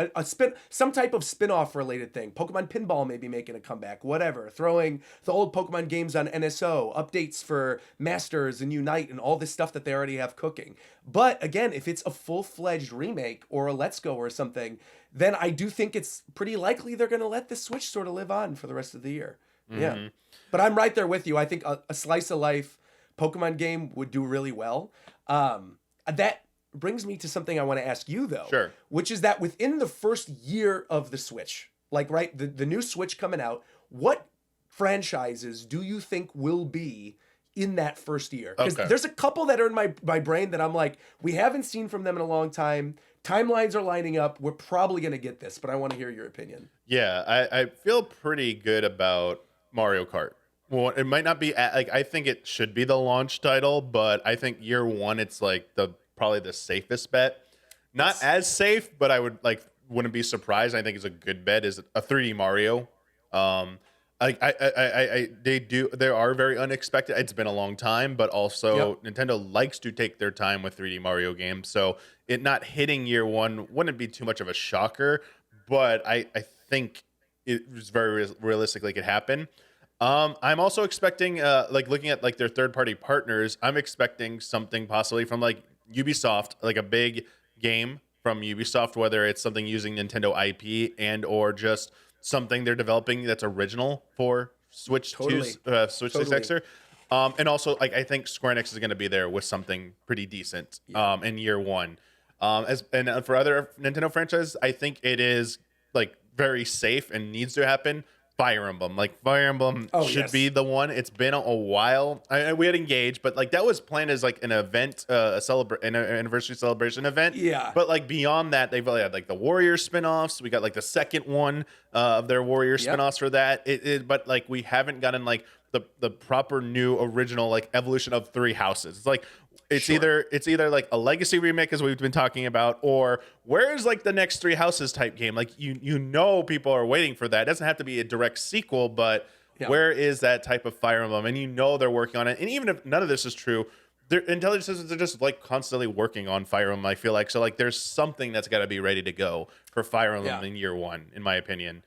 some type of spin-off related thing. Pokemon Pinball maybe making a comeback, whatever. Throwing the old Pokemon games on NSO, updates for Masters and Unite and all this stuff that they already have cooking. But again, if it's a full-fledged remake or a Let's Go or something, then I do think it's pretty likely they're going to let the Switch sort of live on for the rest of the year. Yeah. But I'm right there with you. I think a slice of life Pokemon game would do really well. That brings me to something I want to ask you, though. Sure. Which is that within the first year of the Switch, like, right, the new Switch coming out, what franchises do you think will be in that first year? Because there's a couple that are in my brain that I'm like, we haven't seen from them in a long time. Timelines are lining up. We're probably going to get this, but I want to hear your opinion. Yeah, I feel pretty good about Mario Kart. Well, it might not be I think it should be the launch title, but I think year one it's like probably the safest bet. Not as safe, but I wouldn't be surprised. I think it's a good bet is a 3D Mario. They are very unexpected. It's been a long time, but also Nintendo likes to take their time with 3D Mario games. So it not hitting year one wouldn't be too much of a shocker, but I think it was very realistically could happen. I'm also expecting, looking at like their third party partners, I'm expecting something possibly from like Ubisoft, like a big game from Ubisoft, whether it's something using Nintendo IP and or just something they're developing that's original for Switch 2's Totally. Switch Totally. successor. And also, like, I think Square Enix is going to be there with something pretty decent Yeah. in year one. As and For other Nintendo franchises, I think it is like very safe and needs to happen. Fire Emblem, like Fire Emblem, Oh, should be yes. the one. It's been a while. We had engaged, but like that was planned as like an event, an anniversary celebration event. Yeah. But like beyond that, they've really had like the Warrior spinoffs. We got like the second one of their Warrior Yep. spinoffs for that. But like we haven't gotten like the proper new original like evolution of Three Houses. It's like Sure. it's either like a legacy remake as we've been talking about, or where's like the next Three Houses type game. Like people are waiting for that. It doesn't have to be a direct sequel, but Yeah. where is that type of Fire Emblem? And they're working on it. And even if none of this is true, their intelligence systems are just like constantly working on Fire Emblem, I feel like. So like there's something that's got to be ready to go for Fire Emblem Yeah. in year one, in my opinion.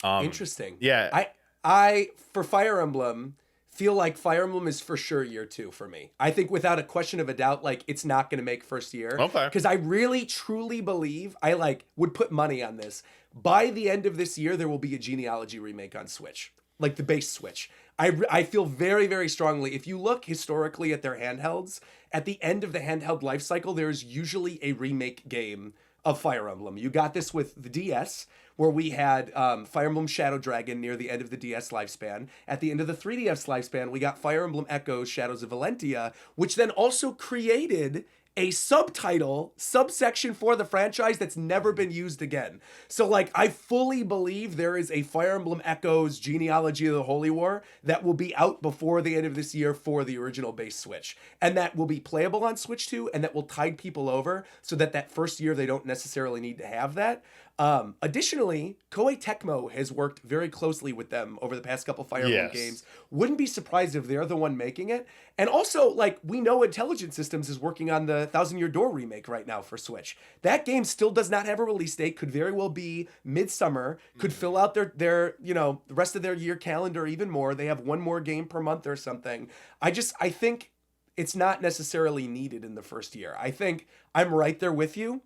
Interesting. Yeah. I for Fire Emblem feel like Fire Emblem is for sure year 2 for me. I think without a question of a doubt, like it's not going to make first year. Okay. Because I really truly believe I like would put money on this. By the end of this year, there will be a genealogy remake on Switch, like the base Switch. I feel very, very strongly. If you look historically at their handhelds, at the end of the handheld life cycle, there is usually a remake game of Fire Emblem. You got this with the DS, where we had Fire Emblem Shadow Dragon near the end of the DS lifespan. At the end of the 3DS lifespan, we got Fire Emblem Echoes Shadows of Valentia, which then also created a subsection for the franchise that's never been used again. So like I fully believe there is a Fire Emblem Echoes Genealogy of the Holy War that will be out before the end of this year for the original base Switch. And that will be playable on Switch 2 and that will tide people over so that first year they don't necessarily need to have that. Additionally, Koei Tecmo has worked very closely with them over the past couple Fire Emblem Yes. games. Wouldn't be surprised if they're the one making it. And also, like, we know Intelligent Systems is working on the Thousand Year Door remake right now for Switch. That game still does not have a release date, could very well be midsummer, could fill out their the rest of their year calendar even more. They have one more game per month or something. I think it's not necessarily needed in the first year. I think I'm right there with you.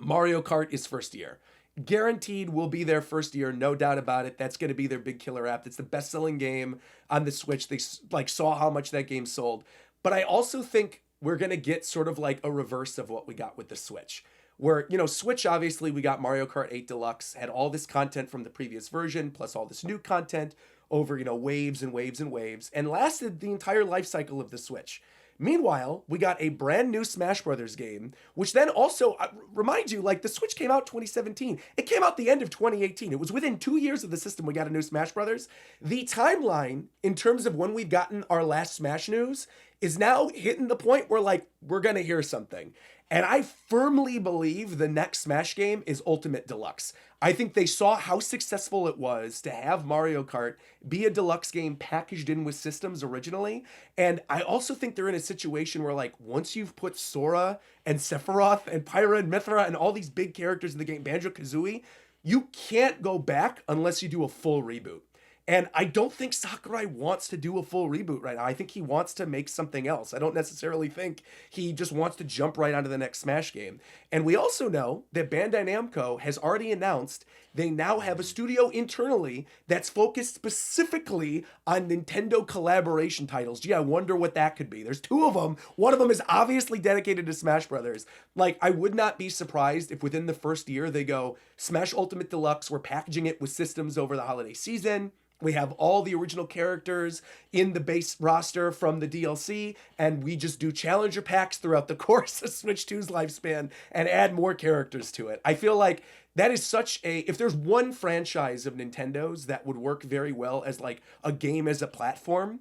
Mario Kart is first year. Guaranteed will be their first year, no doubt about it. That's going to be their big killer app. It's the best-selling game on the Switch. They like saw how much that game sold. But I also think we're going to get sort of like a reverse of what we got with the Switch. Where, Switch, obviously, we got Mario Kart 8 Deluxe, had all this content from the previous version, plus all this new content over, waves and waves and waves, and lasted the entire life cycle of the Switch. Meanwhile, we got a brand new Smash Brothers game, which then also, remind you, like the Switch came out 2017. It came out the end of 2018. It was within 2 years of the system we got a new Smash Brothers. The timeline, in terms of when we've gotten our last Smash news, is now hitting the point where, like, we're going to hear something. And I firmly believe the next Smash game is Ultimate Deluxe. I think they saw how successful it was to have Mario Kart be a deluxe game packaged in with systems originally. And I also think they're in a situation where, like, once you've put Sora and Sephiroth and Pyra and Mithra and all these big characters in the game, Banjo-Kazooie, you can't go back unless you do a full reboot. And I don't think Sakurai wants to do a full reboot right now. I think he wants to make something else. I don't necessarily think he just wants to jump right onto the next Smash game. And we also know that Bandai Namco has already announced they now have a studio internally that's focused specifically on Nintendo collaboration titles. Gee, I wonder what that could be. There's two of them. One of them is obviously dedicated to Smash Brothers. Like, I would not be surprised if within the first year they go, Smash Ultimate Deluxe, we're packaging it with systems over the holiday season. We have all the original characters in the base roster from the DLC, and we just do challenger packs throughout the course of Switch 2's lifespan and add more characters to it. I feel like that is such a... If there's one franchise of Nintendo's that would work very well as like a game as a platform,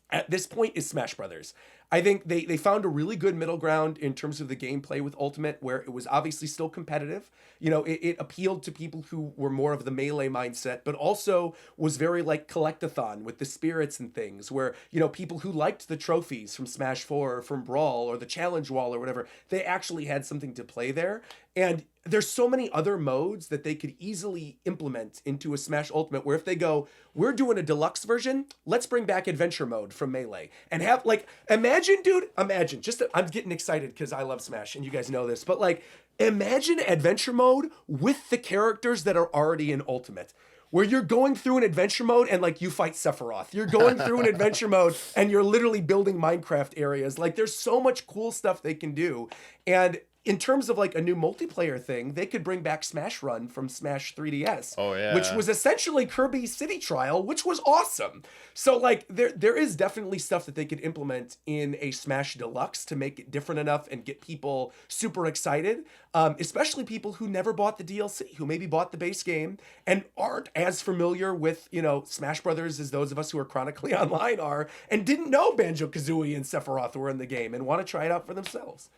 at this point is Smash Brothers. I think they found a really good middle ground in terms of the gameplay with Ultimate, where it was obviously still competitive. It appealed to people who were more of the melee mindset, but also was very like collectathon with the spirits and things, where, people who liked the trophies from Smash 4 or from Brawl or the Challenge Wall or whatever, they actually had something to play there. And there's so many other modes that they could easily implement into a Smash Ultimate where if they go, we're doing a deluxe version, let's bring back adventure mode from Melee and have like, imagine, dude, imagine, I'm getting excited because I love Smash and you guys know this, but like, imagine adventure mode with the characters that are already in Ultimate. Where you're going through an adventure mode and like you fight Sephiroth. You're going through an adventure mode and you're literally building Minecraft areas. Like there's so much cool stuff they can do. And in terms of like a new multiplayer thing, they could bring back Smash Run from Smash 3DS. Oh yeah. Which was essentially Kirby City Trial, which was awesome. So like there is definitely stuff that they could implement in a Smash Deluxe to make it different enough and get people super excited. Especially people who never bought the DLC, who maybe bought the base game and aren't as familiar with, you know, Smash Brothers as those of us who are chronically online are, and didn't know Banjo-Kazooie and Sephiroth were in the game and want to try it out for themselves.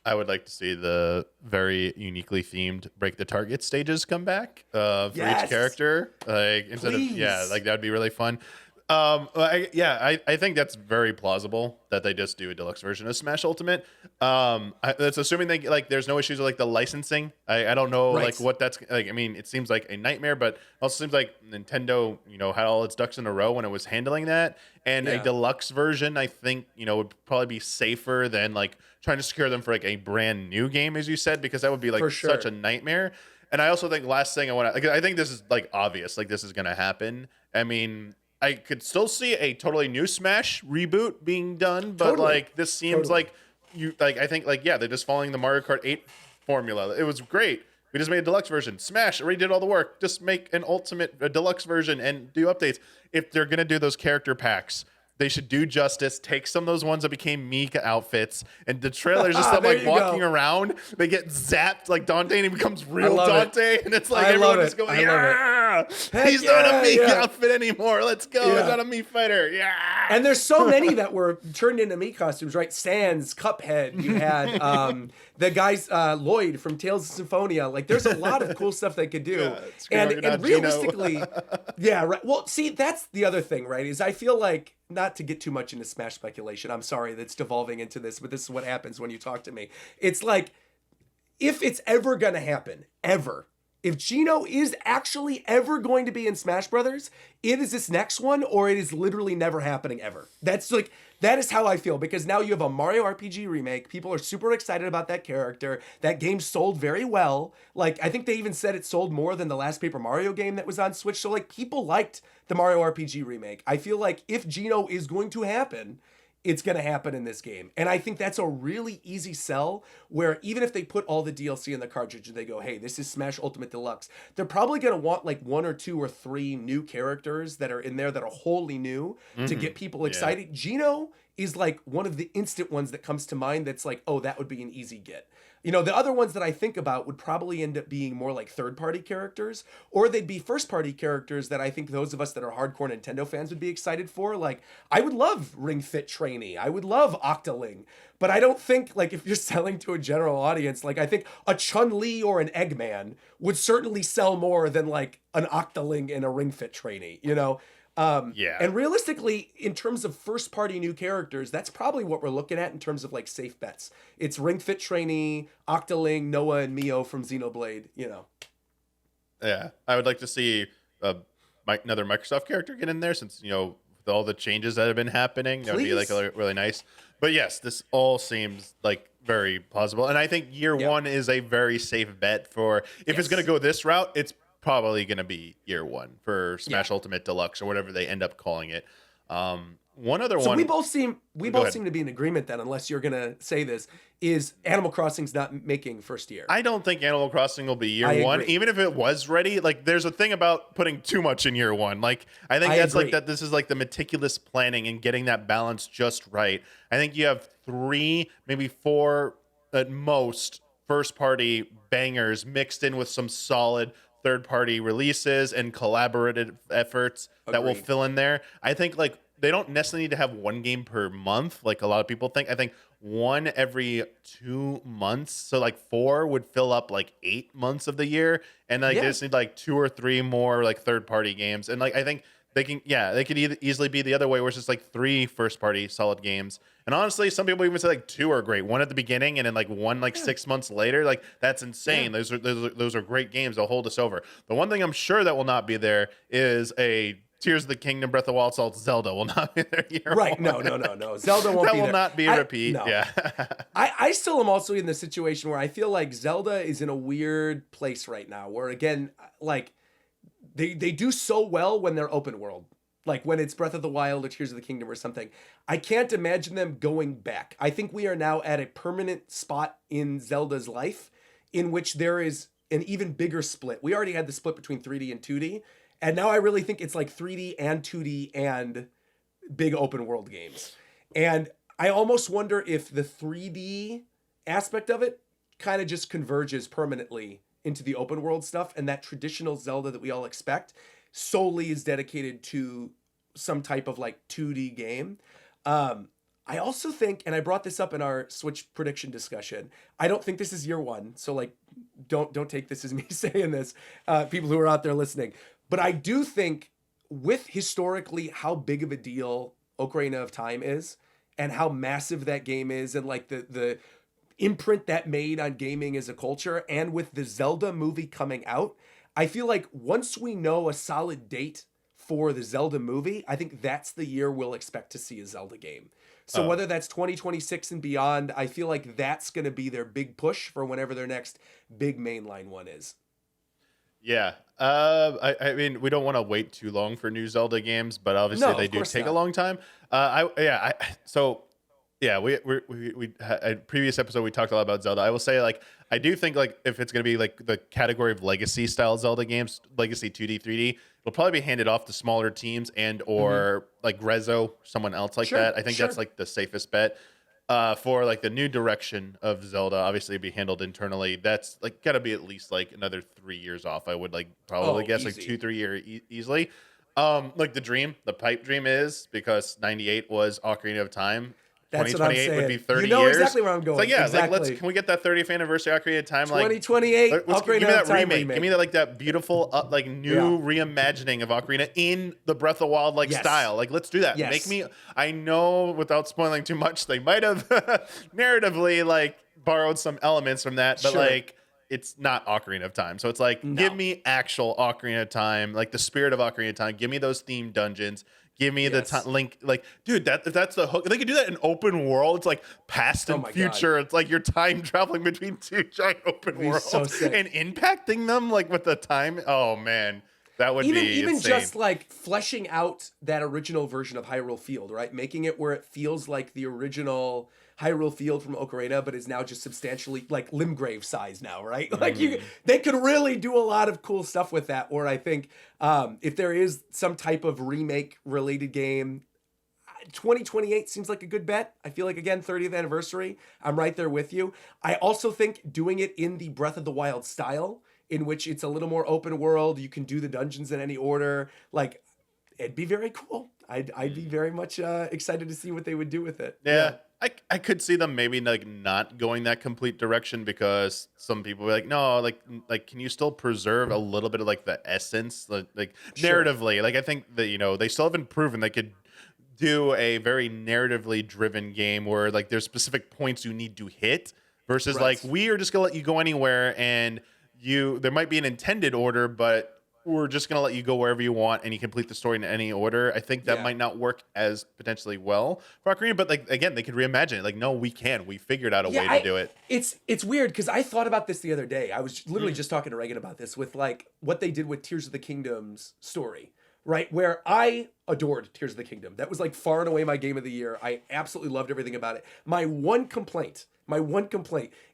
I would like to see the very uniquely themed break the target stages come back for each character. Like instead of like that would be really fun. I think that's very plausible that they just do a deluxe version of Smash Ultimate. That's assuming they like there's no issues with like the licensing. I don't know like what that's like. I mean, it seems like a nightmare, but also seems like Nintendo, you know, had all its ducks in a row when it was handling that. And a deluxe version, I think, you know, would probably be safer than like trying to secure them for like a brand new game, as you said, because that would be like such a nightmare. And I also think last thing I think this is like obvious, like this is gonna happen. I mean, I could still see a totally new Smash reboot being done, but like this seems like I think like they're just following the Mario Kart 8 formula. It was great. We just made a deluxe version. Smash already did all the work. Just make an a deluxe version and do updates. If they're gonna do those character packs, they should do justice. Take some of those ones that became Mika outfits, and the trailers just them like walking around. They get zapped like Dante, and he becomes real Dante, and it's like everyone just going, "Yeah, he's not a Mika outfit anymore. Let's go. He's not a Mii fighter." Yeah. And there's so many that were turned into Mii costumes, right? Sans, Cuphead. You had the guys Lloyd from Tales of Symphonia. Like, there's a lot of cool stuff they could do. And realistically, right. Well, see, that's the other thing, right? Is I feel like, not to get too much into Smash speculation, I'm sorry that's devolving into this, but this is what happens when you talk to me. It's like, if it's ever gonna happen, if Gino is actually ever going to be in Smash Brothers, it is this next one, or it is literally never happening ever. That is how I feel, because now you have a Mario RPG remake. People are super excited about that character. That game sold very well. Like, I think they even said it sold more than the last Paper Mario game that was on Switch. So, like, people liked the Mario RPG remake. I feel like if Gino is going to happen, it's going to happen in this game. And I think that's a really easy sell, where even if they put all the DLC in the cartridge and they go, hey, this is Smash Ultimate Deluxe, they're probably going to want like 1 or 2 or 3 new characters that are in there that are wholly new to get people excited. Gino is like one of the instant ones that comes to mind that's like, oh, that would be an easy get. You know, the other ones that I think about would probably end up being more like third-party characters, or they'd be first-party characters that I think those of us that are hardcore Nintendo fans would be excited for. Like, I would love Ring Fit Trainee. I would love Octoling. But I don't think, like, if you're selling to a general audience, like, I think a Chun-Li or an Eggman would certainly sell more than, like, an Octoling and a Ring Fit Trainee, you know? And realistically, in terms of first party new characters, that's probably what we're looking at in terms of like safe bets. It's Ring Fit Trainee, Octoling, Noah, and Mio from Xenoblade, you know. Yeah, I would like to see another Microsoft character get in there, since, you know, with all the changes that have been happening, that would be like really nice. But yes, this all seems like very plausible. And I think year one is a very safe bet for, if it's going to go this route, it's probably going to be year one for Smash Ultimate Deluxe or whatever they end up calling it. One other one. So we both seem to be in agreement that, unless you're going to say this, is Animal Crossing's not making first year. I don't think Animal Crossing will be year one, even if it was ready. Like, there's a thing about putting too much in year one. Like, I think that's like that. This is like the meticulous planning and getting that balance just right. I think you have 3, maybe 4 at most first party bangers mixed in with some solid third-party releases and collaborative efforts that will fill in there. I think like they don't necessarily need to have one game per month like a lot of people think. I think one every 2 months, so like 4 would fill up like 8 months of the year, and like they just need like 2 or 3 more like third-party games. And like I think they could easily be the other way, where it's just like 3 first party solid games. And honestly, some people even say like 2 are great. One at the beginning and then like one like Yeah. 6 months later. Like that's Yeah. insane. Those are great games. They'll hold us over. The one thing I'm sure that will not be there is a Tears of the Kingdom, Breath of the Wild, Salt, Zelda will not be there year Right. one. No. Zelda won't That be will there. not be a repeat. No. Yeah. I still am also in the situation where I feel like Zelda is in a weird place right now, where again, like they do so well when they're open world. Like when it's Breath of the Wild or Tears of the Kingdom or something. I can't imagine them going back. I think we are now at a permanent spot in Zelda's life in which there is an even bigger split. We already had the split between 3D and 2D, and now I really think it's like 3D and 2D and big open world games. And I almost wonder if the 3D aspect of it kind of just converges permanently into the open world stuff, and that traditional Zelda that we all expect solely is dedicated to some type of like 2D game. I also think, and I brought this up in our Switch prediction discussion, I don't think this is year one, so like don't take this as me saying this, people who are out there listening. But I do think, with historically how big of a deal Ocarina of Time is, and how massive that game is, and like the imprint that made on gaming as a culture, and with the Zelda movie coming out, I feel like once we know a solid date for the Zelda movie, I think that's the year we'll expect to see a Zelda game. So whether that's 2026 and beyond, I feel like that's going to be their big push for whenever their next big mainline one is. Yeah. I mean, we don't want to wait too long for new Zelda games, but obviously No, they of do course take a not. long time. So yeah, we had a previous episode we talked a lot about Zelda. I will say, like, I do think like if it's gonna be like the category of legacy style Zelda games, legacy 2D 3D, it'll probably be handed off to smaller teams and or like Rezo, someone else like Sure, that. I think sure. that's like the safest bet. For like the new direction of Zelda, obviously be handled internally. That's like gotta be at least like another 3 years off. I would like probably Oh, guess like easy. 2 3 year easily. Like the pipe dream is, because 98 was Ocarina of Time. That's what I'm 2028 would be saying. You 30 know years. exactly where I'm It's like, going. yeah, like Exactly. can we get that 30th anniversary Ocarina of Time? Like 2028 give me Ocarina that of Time remake. Give me that like that beautiful like Yeah. new reimagining of Ocarina in the Breath of the Wild like Yes. style. Like let's do that. Yes. Make me. I know without spoiling too much, they might have narratively like borrowed some elements from that, but Sure. like it's not Ocarina of Time. So it's like No. give me actual Ocarina of Time, like the spirit of Ocarina of Time. Give me those themed dungeons. Give me Yes. the link, like, dude. That's the hook. They could do that in open world. It's like past Oh and my God. future. It's like you're time traveling between 2 giant open be worlds so sick. and impacting them like with the time. Oh man, that would even be even insane. just like fleshing out that original version of Hyrule Field, right? Making it where it feels like the original Hyrule Field from Ocarina, but is now just substantially like Limgrave size now, right? Like they could really do a lot of cool stuff with that. Or I think if there is some type of remake related game, 2028 seems like a good bet. I feel like, again, 30th anniversary, I'm right there with you. I also think doing it in the Breath of the Wild style, in which it's a little more open world, you can do the dungeons in any order, like it'd be very cool. I'd be very much excited to see what they would do with it. Yeah. I could see them maybe like not going that complete direction, because some people are like, no, like can you still preserve a little bit of like the essence, like Sure. narratively? Like I think that they still haven't proven they could do a very narratively driven game where like there's specific points you need to hit, versus Right. like we are just gonna let you go anywhere, and there might be an intended order, but we're just gonna let you go wherever you want and you complete the story in any order. I think that Yeah. might not work as potentially well for Ocarina, but like again, they could reimagine it. Like, no, we can. We figured out a way to do it. It's weird because I thought about this the other day. I was literally just talking to Reagan about this with like what they did with Tears of the Kingdom's story, right? Where I adored Tears of the Kingdom. That was like far and away my game of the year. I absolutely loved everything about it. My one complaint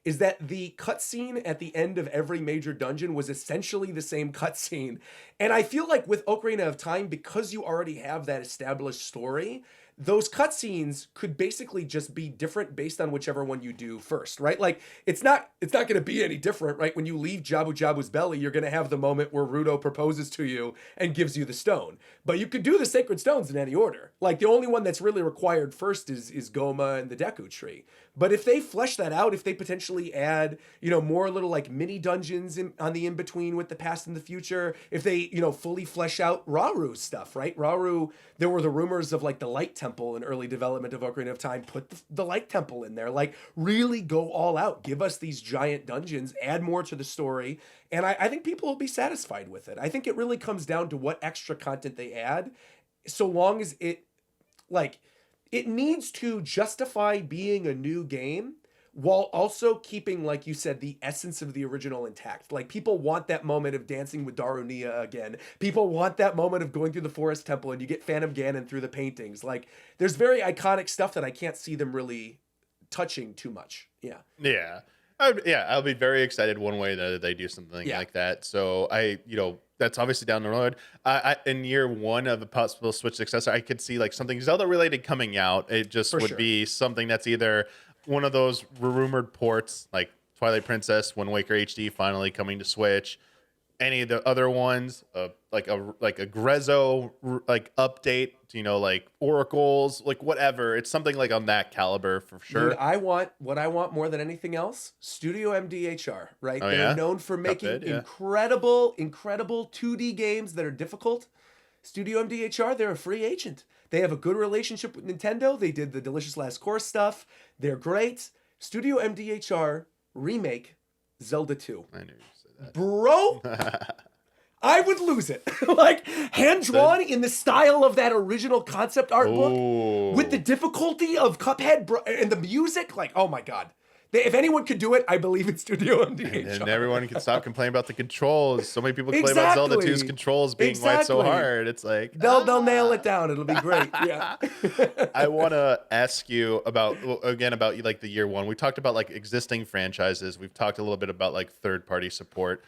is that the cutscene at the end of every major dungeon was essentially the same cutscene. And I feel like with Ocarina of Time, because you already have that established story, those cutscenes could basically just be different based on whichever one you do first, right? Like it's not going to be any different, right? When you leave Jabu Jabu's belly, you're going to have the moment where Ruto proposes to you and gives you the stone. But you could do the sacred stones in any order. Like the only one that's really required first is Goma and the Deku tree. But if they flesh that out, if they potentially add, more little like mini dungeons on the in between with the past and the future, if they, fully flesh out Rauru stuff, right? Rauru, there were the rumors of like the Light Temple in early development of Ocarina of Time. Put the Light Temple in there, like really go all out. Give us these giant dungeons, add more to the story. And I think people will be satisfied with it. I think it really comes down to what extra content they add, so long as it needs to justify being a new game while also keeping, like you said, the essence of the original intact. Like, people want that moment of dancing with Darunia again. People want that moment of going through the Forest Temple and you get Phantom Ganon through the paintings. Like, there's very iconic stuff that I can't see them really touching too much. Yeah. Yeah. I'll be very excited one way that they do something like that. So that's obviously down the road. In year one of a possible Switch successor, I could see like something Zelda related coming out. It just would be something that's either one of those rumored ports, like Twilight Princess, Wind Waker HD finally coming to Switch. Any of the other ones, like a Grezzo like update, like Oracles, like whatever. It's something like on that caliber for sure. Dude, what I want more than anything else, Studio MDHR, right? Oh, They're known for making incredible 2D games that are difficult. Studio MDHR, they're a free agent. They have a good relationship with Nintendo. They did the Delicious Last Course stuff. They're great. Studio MDHR remake Zelda 2. I knew you said that. Bro, I would lose it. Like, hand-drawn in the style of that original concept art book with the difficulty of Cuphead and the music. Like, oh my God. If anyone could do it, I believe in Studio MDHR. And everyone can stop complaining about the controls. So many people complain about Zelda 2's controls being why it's so hard. It's like... They'll nail it down. It'll be great. Yeah. I want to ask you about like the year one. We talked about like existing franchises. We've talked a little bit about like third-party support.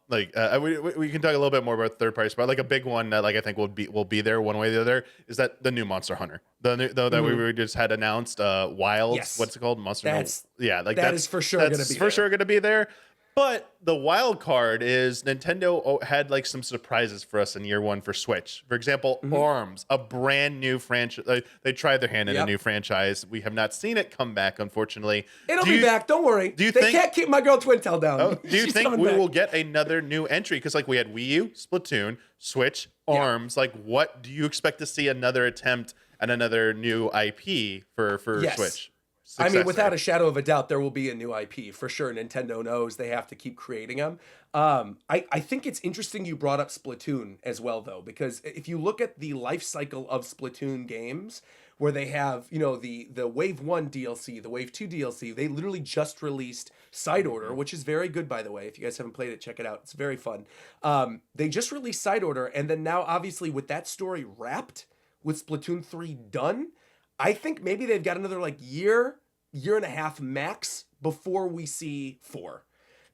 We can talk a little bit more about third party support. Like a big one that like I think will be there one way or the other is that the new Monster Hunter, that we just had announced, Wild. Yes. What's it called? Monster. That is for sure going to be there. But the wild card is Nintendo had like some surprises for us in year one for Switch. For example, ARMS, a brand new franchise. They tried their hand in a new franchise. We have not seen it come back, unfortunately. It'll be back. Don't worry. They can't keep my girl Twintel down. Do you think we will get another new entry? Because like we had Wii U, Splatoon, Switch, ARMS. Like, what do you expect to see another attempt at another new IP for Switch? Successor. I mean, without a shadow of a doubt, there will be a new IP for sure. Nintendo knows they have to keep creating them. I think it's interesting you brought up Splatoon as well, though, because if you look at the life cycle of Splatoon games, where they have, the Wave 1 DLC, the Wave 2 DLC, they literally just released Side Order, which is very good, by the way. If you guys haven't played it, check it out. It's very fun. They just released Side Order, and then now, obviously, with that story wrapped, with Splatoon 3 done, I think maybe they've got another year and a half max before we see 4.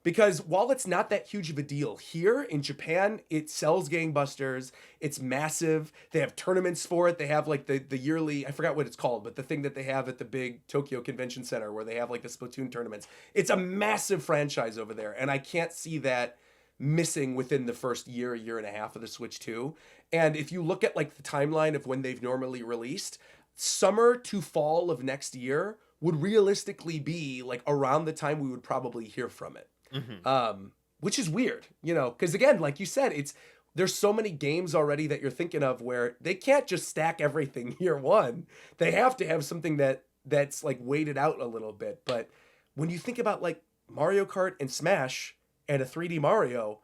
Because while it's not that huge of a deal here in Japan, it sells gangbusters. It's massive. They have tournaments for it. They have the yearly, I forgot what it's called, but the thing that they have at the big Tokyo Convention Center where they have the Splatoon tournaments. It's a massive franchise over there. And I can't see that missing within the first year and a half of the Switch 2. And if you look at the timeline of when they've normally released, summer to fall of next year would realistically be around the time we would probably hear from it. Which is weird, because again, like you said, there's so many games already that you're thinking of where they can't just stack everything year one. They have to have something that's weighted out a little bit. But when you think about Mario Kart and Smash and a 3D Mario,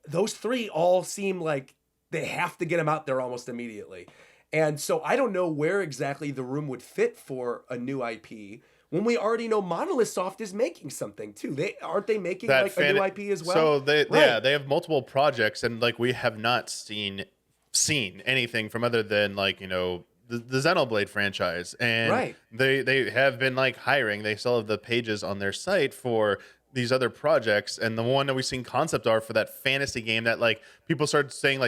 those three all seem like they have to get them out there almost immediately. And so I don't know where exactly the room would fit for a new IP when we already know Monolith Soft is making something too. Aren't they making a new IP as well? So they have multiple projects, and we have not seen anything from other than the Xenoblade franchise, and they have been hiring. They still have the pages on their site for these other projects, and the one that we've seen concept art for that fantasy game that people started saying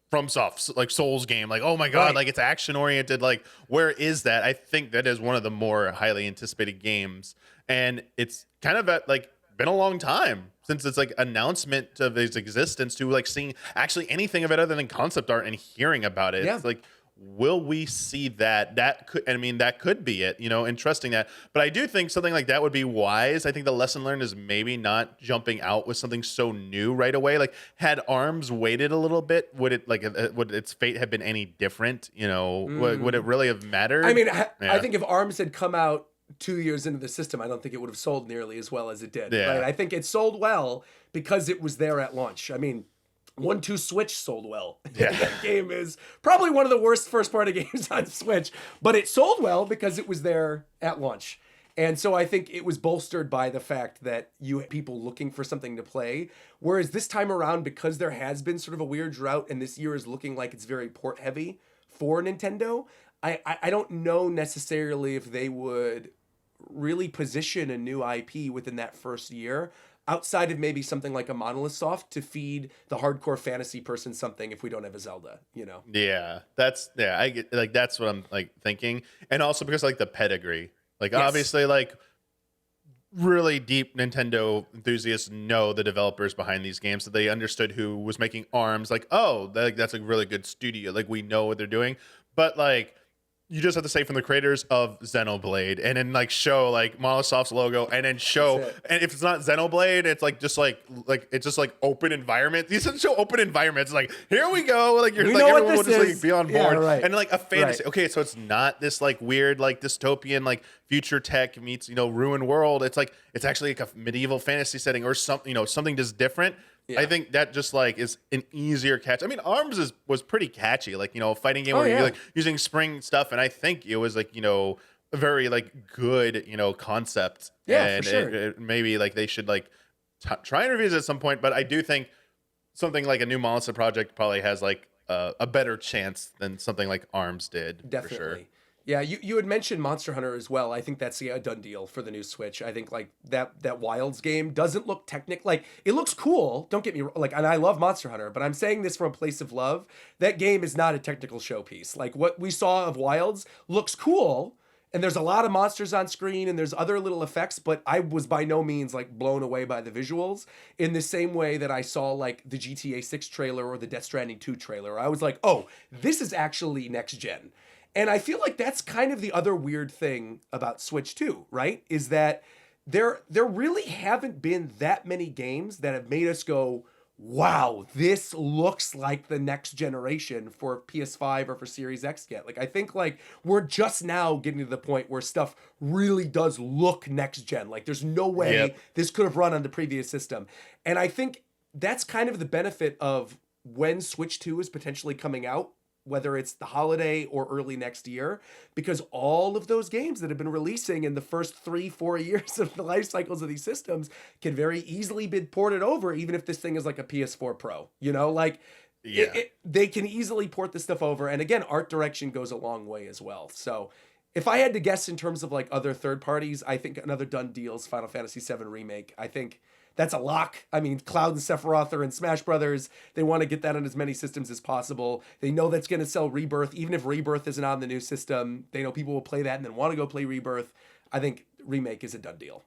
FromSoft, Souls game, oh my god, it's action oriented, where is that? I think that is one of the more highly anticipated games, and it's kind of been a long time since its announcement of its existence to seeing actually anything of it other than concept art and hearing about it. It's will we see that? That could, I mean, that could be it, and trusting that. But I do think something like that would be wise. I think the lesson learned is maybe not jumping out with something so new right away. Like, had ARMS waited a little bit, would its fate have been any different? Would it really have mattered? I mean, I think if ARMS had come out 2 years into the system, I don't think it would have sold nearly as well as it did. Yeah. Right? I think it sold well because it was there at launch. I mean, 1-2 Switch sold well. Yeah. That game is probably one of the worst first-party games on Switch, but it sold well because it was there at launch. And so I think it was bolstered by the fact that you had people looking for something to play. Whereas this time around, because there has been sort of a weird drought and this year is looking like it's very port-heavy for Nintendo, I don't know necessarily if they would really position a new IP within that first year, outside of maybe something like a Monolith Soft to feed the hardcore fantasy person something if we don't have a Zelda, Yeah, I get, like, that's what I'm like thinking. And also because like the pedigree, like Yes. obviously like really deep Nintendo enthusiasts know the developers behind these games, so they understood who was making ARMS. Like, oh, that's a really good studio. Like, we know what they're doing. But like, you just have to say from the creators of Xenoblade, and then like show like Molosoft's logo, and then show, and if it's not Xenoblade, it's like just like it's just like open environment. These show open environments, like, here we go, like you're We like know what everyone will this just is. like be on Yeah, board, right. and like a fantasy. Right. Okay, so it's not this like weird like dystopian like future tech meets ruined world. It's like it's actually like a medieval fantasy setting or something something just different. Yeah. I think that just like is an easier catch. I mean, ARMS was pretty catchy, like a fighting game where you're like using spring stuff, and I think it was like a very like good concept. Yeah, and for sure. Maybe like they should like try and revisit at some point. But I do think something like a new Monolith project probably has like a better chance than something like ARMS did. Definitely. For sure. Yeah, you had mentioned Monster Hunter as well. I think that's a done deal for the new Switch. I think like that Wilds game doesn't look like it looks cool. Don't get me wrong, like, and I love Monster Hunter, but I'm saying this from a place of love. That game is not a technical showpiece. Like what we saw of Wilds looks cool, and there's a lot of monsters on screen and there's other little effects, but I was by no means like blown away by the visuals in the same way that I saw like the GTA 6 trailer or the Death Stranding 2 trailer. I was like, oh, this is actually next gen. And I feel like that's kind of the other weird thing about Switch 2, right? Is that there really haven't been that many games that have made us go, wow, this looks like the next generation for PS5 or for Series X yet. Like, I think like we're just now getting to the point where stuff really does look next gen. Like there's no way this could have run on the previous system. And I think that's kind of the benefit of when Switch 2 is potentially coming out, whether it's the holiday or early next year, because all of those games that have been releasing in the first 3-4 years of the life cycles of these systems can very easily be ported over, even if this thing is like a PS4 Pro, like they can easily port this stuff over. And again, art direction goes a long way as well. So if I had to guess in terms of like other third parties, I think another done deal is Final Fantasy VII Remake. I think that's a lock. I mean, Cloud and Sephiroth are in Smash Brothers. They want to get that on as many systems as possible. They know that's going to sell Rebirth. Even if Rebirth isn't on the new system, they know people will play that and then want to go play Rebirth. I think Remake is a done deal.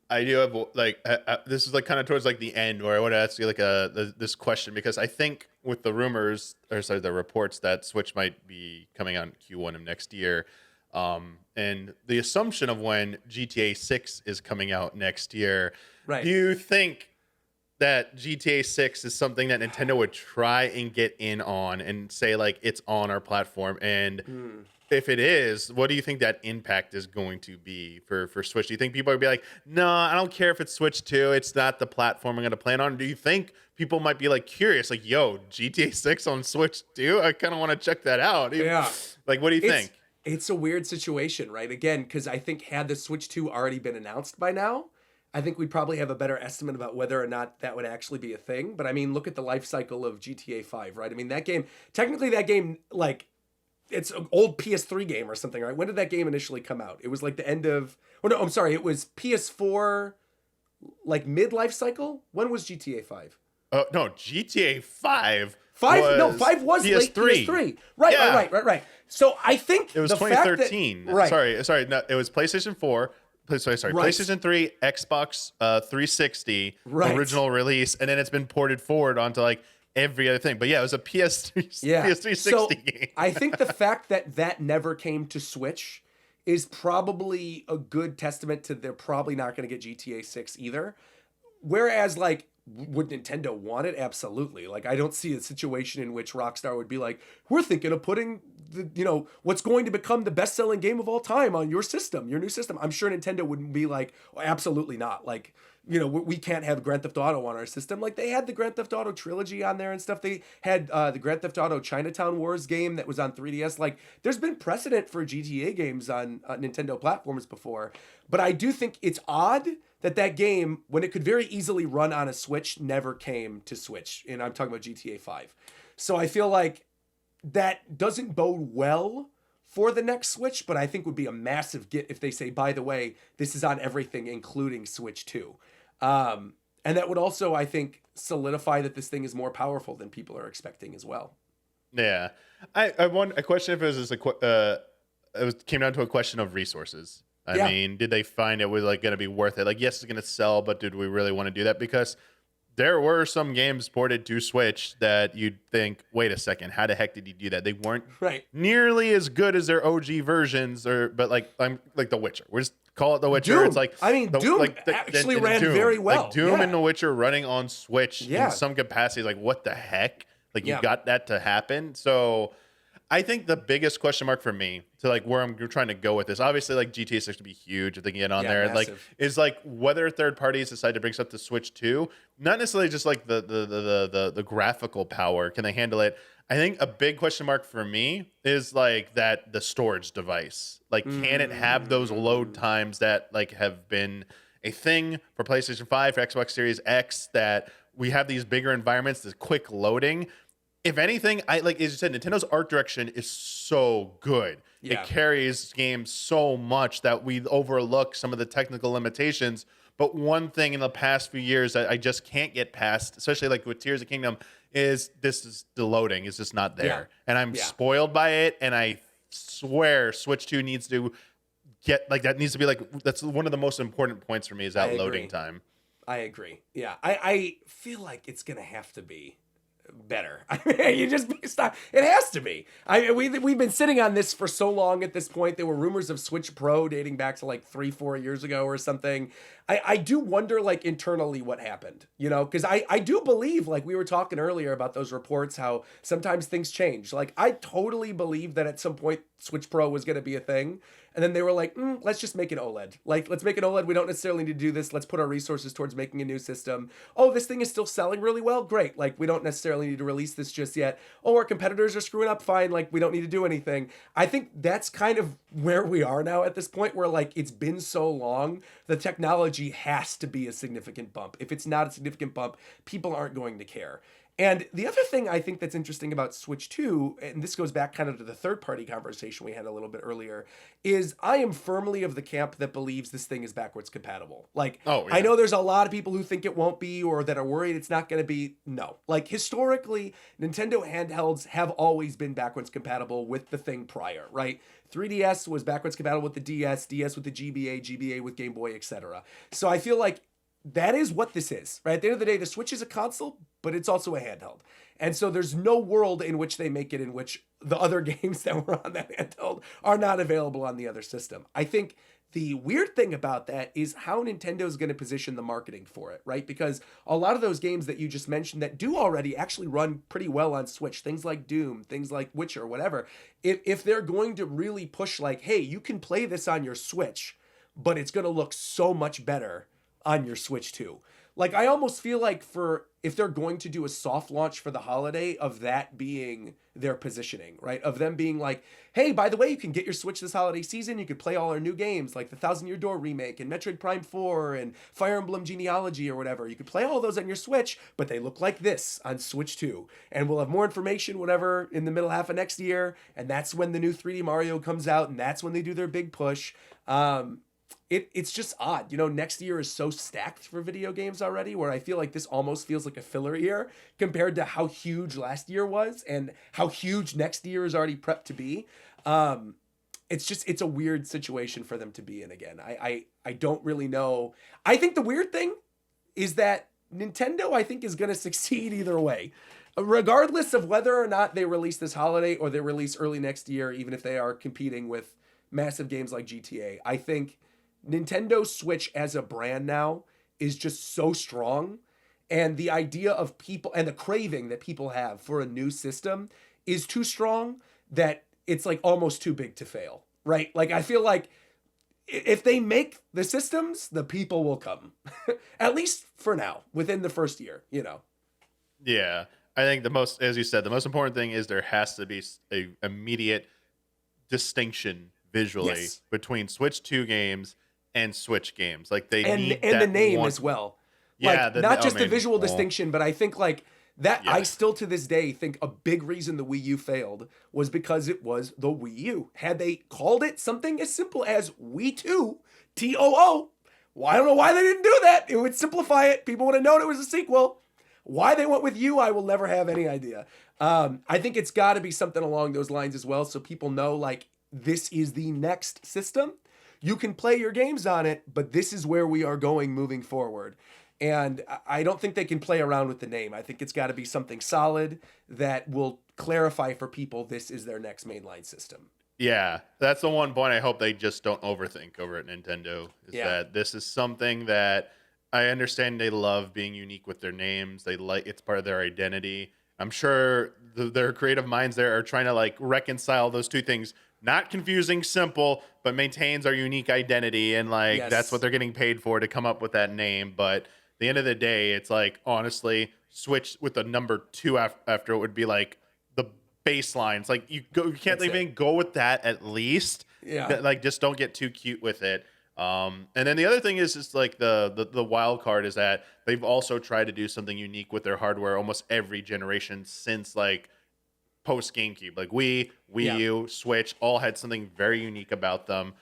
I do have like this is like kind of towards like the end where I want to ask you like this question, because I think with the the reports that Switch might be coming out in Q1 of next year, and the assumption of when GTA 6 is coming out next year. Right. Do you think that GTA 6 is something that Nintendo would try and get in on and say like it's on our platform? And if it is, what do you think that impact is going to be for Switch? Do you think people would be like, no, I don't care if it's Switch 2, it's not the platform I'm going to play it on? Do you think people might be like curious, like, yo, GTA 6 on Switch 2? I kind of want to check that out. Yeah. Like, what do you think? It's a weird situation, right? Again, because I think had the Switch 2 already been announced by now, I think we'd probably have a better estimate about whether or not that would actually be a thing. But I mean, look at the life cycle of GTA 5, right? I mean, that game, like, it's an old PS3 game or something, right? When did that game initially come out? It was like the end of, it was PS4, like mid-life cycle? When was GTA 5? Oh, no, GTA 5. 5 was PS3. late PS3. Right. So I think it was the 2013. Fact that, Sorry. No, it was PlayStation 4. PlayStation 3, Xbox 360, original release, and then it's been ported forward onto like every other thing. But yeah, it was a PS3 Yeah. PS360 So game. I think the fact that that never came to Switch is probably a good testament to they're probably not going to get GTA 6 either. Whereas, like, would Nintendo want it? Absolutely. Like, I don't see a situation in which Rockstar would be like, we're thinking of putting what's going to become the best-selling game of all time on your system, your new system. I'm sure Nintendo wouldn't be like, oh, absolutely not. Like, we can't have Grand Theft Auto on our system. Like, they had the Grand Theft Auto trilogy on there and stuff. They had the Grand Theft Auto Chinatown Wars game that was on 3DS. Like, there's been precedent for GTA games on Nintendo platforms before. But I do think it's odd that game, when it could very easily run on a Switch, never came to Switch. And I'm talking about GTA 5. So I feel like that doesn't bode well for the next Switch, but I think would be a massive get if they say, by the way, this is on everything, including Switch 2. And that would also, I think, solidify that this thing is more powerful than people are expecting as well. Yeah. I want a question if it was just came down to a question of resources. I mean, did they find it was like going to be worth it? Like, yes, it's going to sell, but did we really want to do that? Because there were some games ported to Switch that you'd think, wait a second, how the heck did you do that? They weren't nearly as good as their OG versions, but I'm like The Witcher. We're just call it The Witcher. Doom. It's like Doom actually ran Doom. very well. Like Doom and The Witcher running on Switch in some capacity. Like, what the heck? Like, you got that to happen. So I think the biggest question mark for me to like where I'm trying to go with this, obviously like GTA 6 to be huge if they can get on there, massive. like is like whether third parties decide to bring stuff to Switch 2, not necessarily just like the graphical power, can they handle it? I think a big question mark for me is like that the storage device, like can it have those load times that like have been a thing for PlayStation 5, for Xbox Series X, that we have these bigger environments, this quick loading. If anything, I like as you said, Nintendo's art direction is so good. It carries games so much that we overlook some of the technical limitations. But one thing in the past few years that I just can't get past, especially like with Tears of the Kingdom, is the loading is just not there. And I'm spoiled by it. And I swear Switch 2 needs to get like that needs to be like that's one of the most important points for me is that loading time. I agree. Yeah. I feel like it's gonna have to be better. I mean, you just stop. It has to be. We've been sitting on this for so long at this point. There were rumors of Switch Pro dating back to like 3-4 years ago or something. I do wonder like internally what happened, because I do believe, like we were talking earlier about those reports, how sometimes things change. Like I totally believe that at some point Switch Pro was going to be a thing. And then they were like, let's just make an OLED. Like, let's make an OLED. We don't necessarily need to do this. Let's put our resources towards making a new system. Oh, this thing is still selling really well. Great. Like, we don't necessarily need to release this just yet. Oh, our competitors are screwing up. Fine. Like, we don't need to do anything. I think that's kind of where we are now at this point where, like, it's been so long. The technology has to be a significant bump. If it's not a significant bump, people aren't going to care. And the other thing I think that's interesting about Switch 2, and this goes back kind of to the third-party conversation we had a little bit earlier, is I am firmly of the camp that believes this thing is backwards compatible. Like, I know there's a lot of people who think it won't be or that are worried it's not going to be. No. Like, historically, Nintendo handhelds have always been backwards compatible with the thing prior, right? 3DS was backwards compatible with the DS, DS with the GBA, GBA with Game Boy, etc. So I feel like that is what this is, right? At the end of the day, the Switch is a console, but it's also a handheld. And so there's no world in which they make it in which the other games that were on that handheld are not available on the other system. I think the weird thing about that is how Nintendo is going to position the marketing for it, right? Because a lot of those games that you just mentioned that do already actually run pretty well on Switch, things like Doom, things like Witcher, whatever, if they're going to really push like, hey, you can play this on your Switch, but it's going to look so much better on your Switch 2. Like, I almost feel like if they're going to do a soft launch for the holiday, of that being their positioning, right? Of them being like, hey, by the way, you can get your Switch this holiday season. You could play all our new games like the Thousand Year Door remake and Metroid Prime 4 and Fire Emblem Genealogy or whatever. You could play all those on your Switch, but they look like this on Switch 2. And we'll have more information, whatever, in the middle half of next year. And that's when the new 3D Mario comes out. And that's when they do their big push. It's just odd. Next year is so stacked for video games already, where I feel like this almost feels like a filler year compared to how huge last year was and how huge next year is already prepped to be. It's a weird situation for them to be in again. I don't really know. I think the weird thing is that Nintendo, I think, is going to succeed either way. Regardless of whether or not they release this holiday or they release early next year, even if they are competing with massive games like GTA, I think Nintendo Switch as a brand now is just so strong. And the idea of people and the craving that people have for a new system is too strong that it's like almost too big to fail, right? Like, I feel like if they make the systems, the people will come, at least for now, within the first year, you know? Yeah. I think the most, as you said, the most important thing is there has to be a immediate distinction visually Yes. between Switch 2 games and Switch games. Like they and need and the that name one. as well. Yeah, Like not oh just the man, visual well, distinction, but I think like that I yes. still to this day think a big reason the Wii U failed was because it was the Wii U. Had they called it something as simple as Wii 2, TOO, well, I don't know why they didn't do that. It would simplify it. People would have known it was a sequel. Why they went with U, I will never have any idea. I think it's got to be something along those lines as well, so people know like this is the next system. You can play your games on it, but this is where we are going moving forward. And I don't think they can play around with the name. I think it's got to be something solid that will clarify for people this is their next mainline system. Yeah, that's the one point I hope they just don't overthink over at Nintendo is Yeah. that this is something that I understand they love being unique with their names. They like it's part of their identity. I'm sure their creative minds there are trying to like reconcile those two things. Not confusing, simple, but maintains our unique identity and like that's Yes. what they're getting paid for to come up with that name. But at the end of the day, it's like honestly, Switch with the number 2 after it would be like the baseline. It's like you can't That's even go with that at least. Yeah. Like just don't get too cute with it. And then the other thing is just like the wild card is that they've also tried to do something unique with their hardware almost every generation since like post GameCube. Like Wii Yeah. U, Switch all had something very unique about them.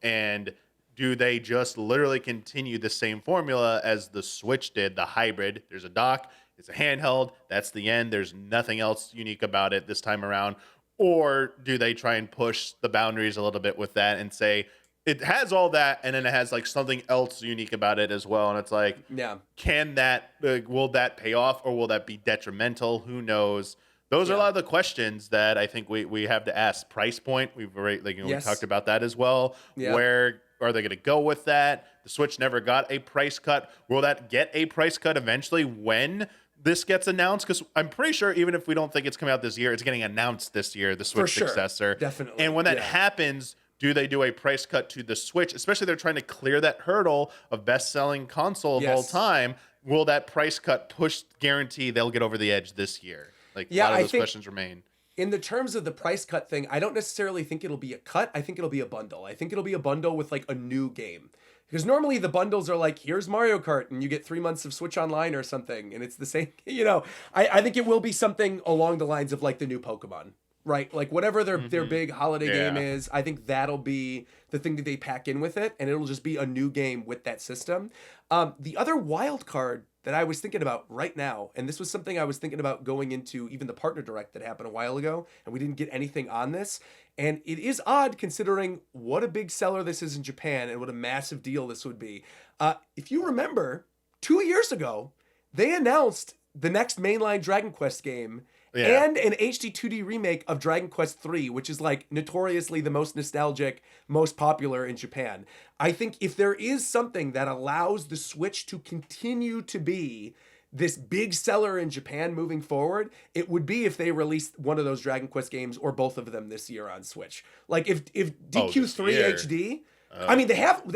And do they just literally continue the same formula as the Switch did, the hybrid? There's a dock, it's a handheld, that's the end. There's nothing else unique about it this time around. Or do they try and push the boundaries a little bit with that and say it has all that and then it has like something else unique about it as well? And it's like, Yeah. can that, will that pay off or will that be detrimental? Who knows? Those are a Yeah. lot of the questions that I think we have to ask. Price point, we've already like, we Yes. talked about that as well. Yeah. Where are they going to go with that? The Switch never got a price cut. Will that get a price cut eventually when this gets announced? Because I'm pretty sure even if we don't think it's coming out this year, it's getting announced this year, the Switch sure. successor. Definitely. And when that Yeah. happens, do they do a price cut to the Switch? Especially they're trying to clear that hurdle of best-selling console of all Yes. time. Will that price cut push guarantee they'll get over the edge this year? Like Yeah, a lot of I those think- questions remain. In the terms of the price cut thing, I don't necessarily think it'll be a cut. I think it'll be a bundle. I think it'll be a bundle with like a new game. Because normally the bundles are like, here's Mario Kart, and you get 3 months of Switch Online or something, and it's the same. You know, I think it will be something along the lines of like the new Pokemon, right? Like whatever their big holiday game Yeah. is, I think that'll be the thing that they pack in with it, and it'll just be a new game with that system. The other wild card that I was thinking about right now, and this was something I was thinking about going into even the partner direct that happened a while ago, and we didn't get anything on this. And it is odd considering what a big seller this is in Japan and what a massive deal this would be. If you remember, 2 years ago, they announced the next mainline Dragon Quest game Yeah. and an HD 2D remake of Dragon Quest 3, which is like notoriously the most nostalgic, most popular in Japan. I think if there is something that allows the Switch to continue to be this big seller in Japan moving forward, it would be if they released one of those Dragon Quest games or both of them this year on Switch. Like if DQ3 this year. HD, I mean,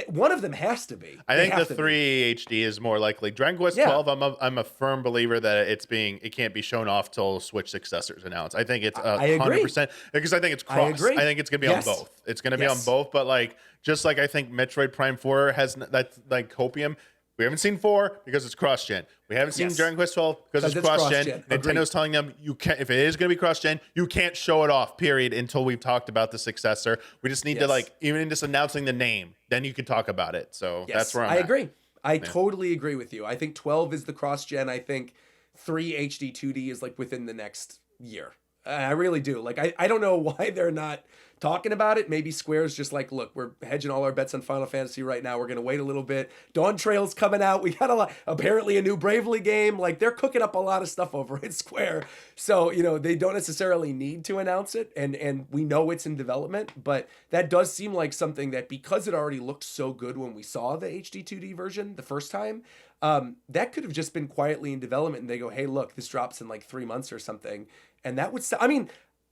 one of them has to be. I They think have the to be. 3 HD is more likely. Dragon Quest Yeah. 12, I'm a firm believer that it can't be shown off till Switch successors announced. I think it's I agree. 100% because I think it's cross. agree. I think it's gonna be Yes. on both. It's gonna be on Yes. both, but like just like I think Metroid Prime 4 has that's like Copium. We haven't seen 4 because it's cross-gen. We haven't seen Yes. Dragon Quest 12 because it's it's cross-gen. cross-gen. Nintendo's telling them you can't if it is going to be cross-gen, you can't show it off. Period. Until we've talked about the successor, we just need to Yes. like even just announcing the name, then you can talk about it. So that's where I'm I at. agree. I totally agree with you. I think 12 is the cross gen. I think 3 HD 2D is like within the next year. I really do. Like I don't know why they're not talking about it. Maybe Square's just like, look, we're hedging all our bets on Final Fantasy right now. We're going to wait a little bit. Dawn Trail's coming out. We got apparently a new Bravely game. Like, they're cooking up a lot of stuff over at Square. So, they don't necessarily need to announce it. And we know it's in development, but that does seem like something that, because it already looked so good when we saw the HD 2D version the first time, that could have just been quietly in development, and they go, hey, look, this drops in like 3 months or something. And that would,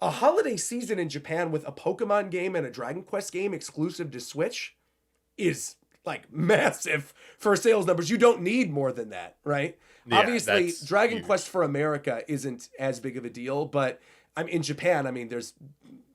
a holiday season in Japan with a Pokemon game and a Dragon Quest game exclusive to Switch is like massive for sales numbers. You don't need more than that, right? Yeah, Obviously, that's Dragon huge. Quest for America isn't as big of a deal, but in Japan,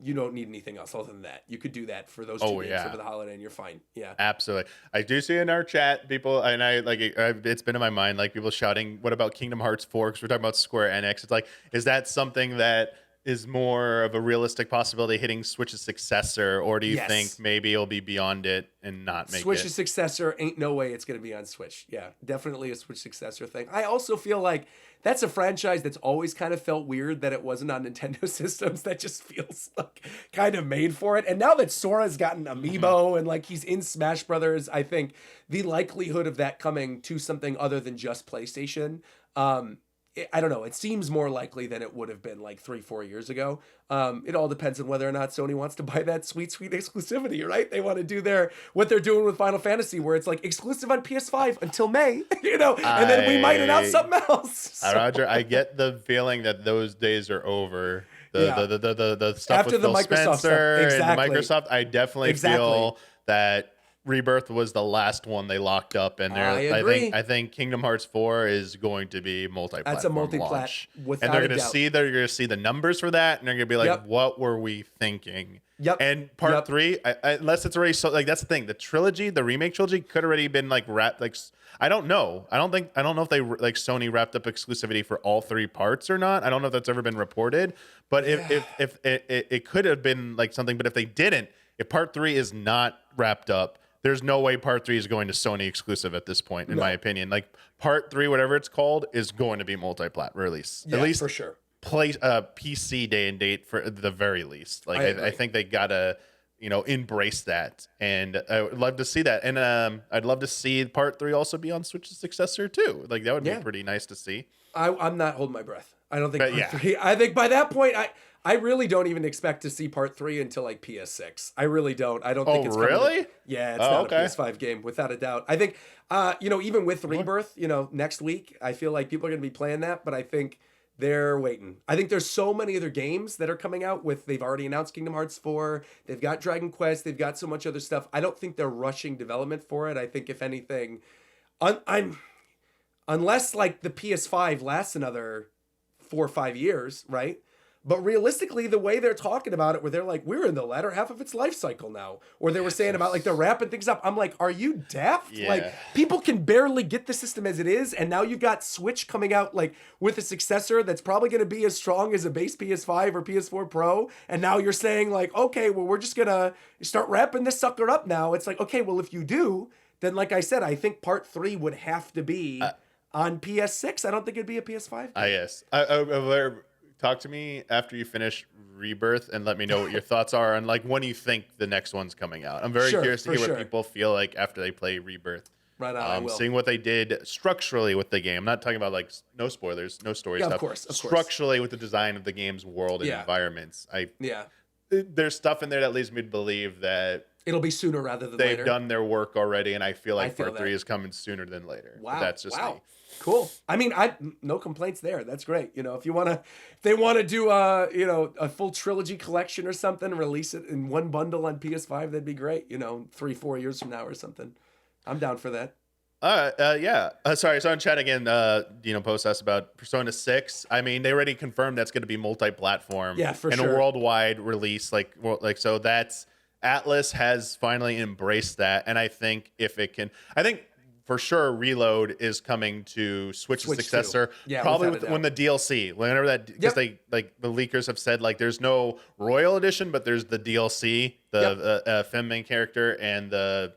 you don't need anything else other than that. You could do that for those two games over the holiday, and you're fine. Yeah, absolutely. I do see in our chat people, and it's been in my mind, like people shouting, "What about Kingdom Hearts 4?" Because we're talking about Square Enix. It's like, is that something that is more of a realistic possibility hitting Switch's successor, or do you think maybe it'll be beyond it and not make Switch's successor? Ain't no way it's going to be on Switch. Yeah, definitely a Switch successor thing. I also feel like that's a franchise that's always kind of felt weird that it wasn't on Nintendo systems. That just feels like kind of made for it. And now that Sora's gotten Amiibo and like he's in Smash Brothers, I think the likelihood of that coming to something other than just PlayStation, I don't know. It seems more likely than it would have been like 3-4 years ago. It all depends on whether or not Sony wants to buy that sweet exclusivity, right? They want to do what they're doing with Final Fantasy, where it's like exclusive on PS5 until May, and then we might announce something else. So. Roger, I get the feeling that those days are over. The stuff after with the Phil Microsoft Spencer stuff. Exactly. and Microsoft, I definitely feel that Rebirth was the last one they locked up, and I think Kingdom Hearts 4 is going to be multi-platform. That's a multi-plat launch. without and they're a going to see the numbers for that, and they're going to be like, what were we thinking? Yep. And part 3, unless it's already that's the thing. The trilogy, the remake trilogy, could already been like wrapped. Like, I don't know. I don't know if they like Sony wrapped up exclusivity for all 3 parts or not. I don't know if that's ever been reported. But if it could have been like something. But if they didn't, if part 3 is not wrapped up, there's no way part 3 is going to Sony exclusive at this point, in my opinion. Like part 3, whatever it's called, is going to be multi-plat release. Yeah, at least for sure. PC day and date for the very least. Like I think they gotta, embrace that, and I would love to see that. And I'd love to see part 3 also be on Switch's successor too. Like that would be pretty nice to see. I'm not holding my breath. I don't think part 3. I think by that point, I really don't even expect to see part 3 until like PS6. I really don't. I don't think it's really? Yeah, it's not a PS5 game without a doubt. I think, even with Rebirth, next week, I feel like people are going to be playing that, but I think they're waiting. I think there's so many other games that are coming out they've already announced Kingdom Hearts 4. They've got Dragon Quest. They've got so much other stuff. I don't think they're rushing development for it. I think if anything, unless like the PS5 lasts another 4 or 5 years, right? But realistically, the way they're talking about it, where they're like, we're in the latter half of its life cycle now, or they were saying about like they're wrapping things up. I'm like, are you daft? Yeah. Like people can barely get the system as it is. And now you've got Switch coming out like with a successor that's probably going to be as strong as a base PS5 or PS4 Pro. And now you're saying like, okay, well, we're just going to start wrapping this sucker up now. It's like, okay, well, if you do, then like I said, I think part 3 would have to be on PS6. I don't think it'd be a PS5 game. Yes. Talk to me after you finish Rebirth and let me know what your thoughts are on like when you think the next one's coming out. I'm very curious to hear what people feel like after they play Rebirth. Right on, I will. Seeing what they did structurally with the game. I'm not talking about like no spoilers, no story stuff. Of course. Structurally with the design of the game's world and environments. There's stuff in there that leads me to believe that it'll be sooner rather than later. They've done their work already, and I feel like part 3 is coming sooner than later. Wow. But that's just me. Cool. I mean, no complaints there. That's great. If they want to do a full trilogy collection or something, release it in one bundle on PS5, that'd be great. 3-4 years from now or something. I'm down for that. Sorry, so in chat again, Post asked about Persona 6. I mean, they already confirmed that's going to be multi-platform. Yeah, for and sure. a worldwide release. So that's Atlas has finally embraced that, and I think for sure Reload is coming to Switch's successor. Yeah, probably when the DLC, whenever that, because they like the leakers have said like there's no Royal Edition, but there's the DLC, the Femme main character and the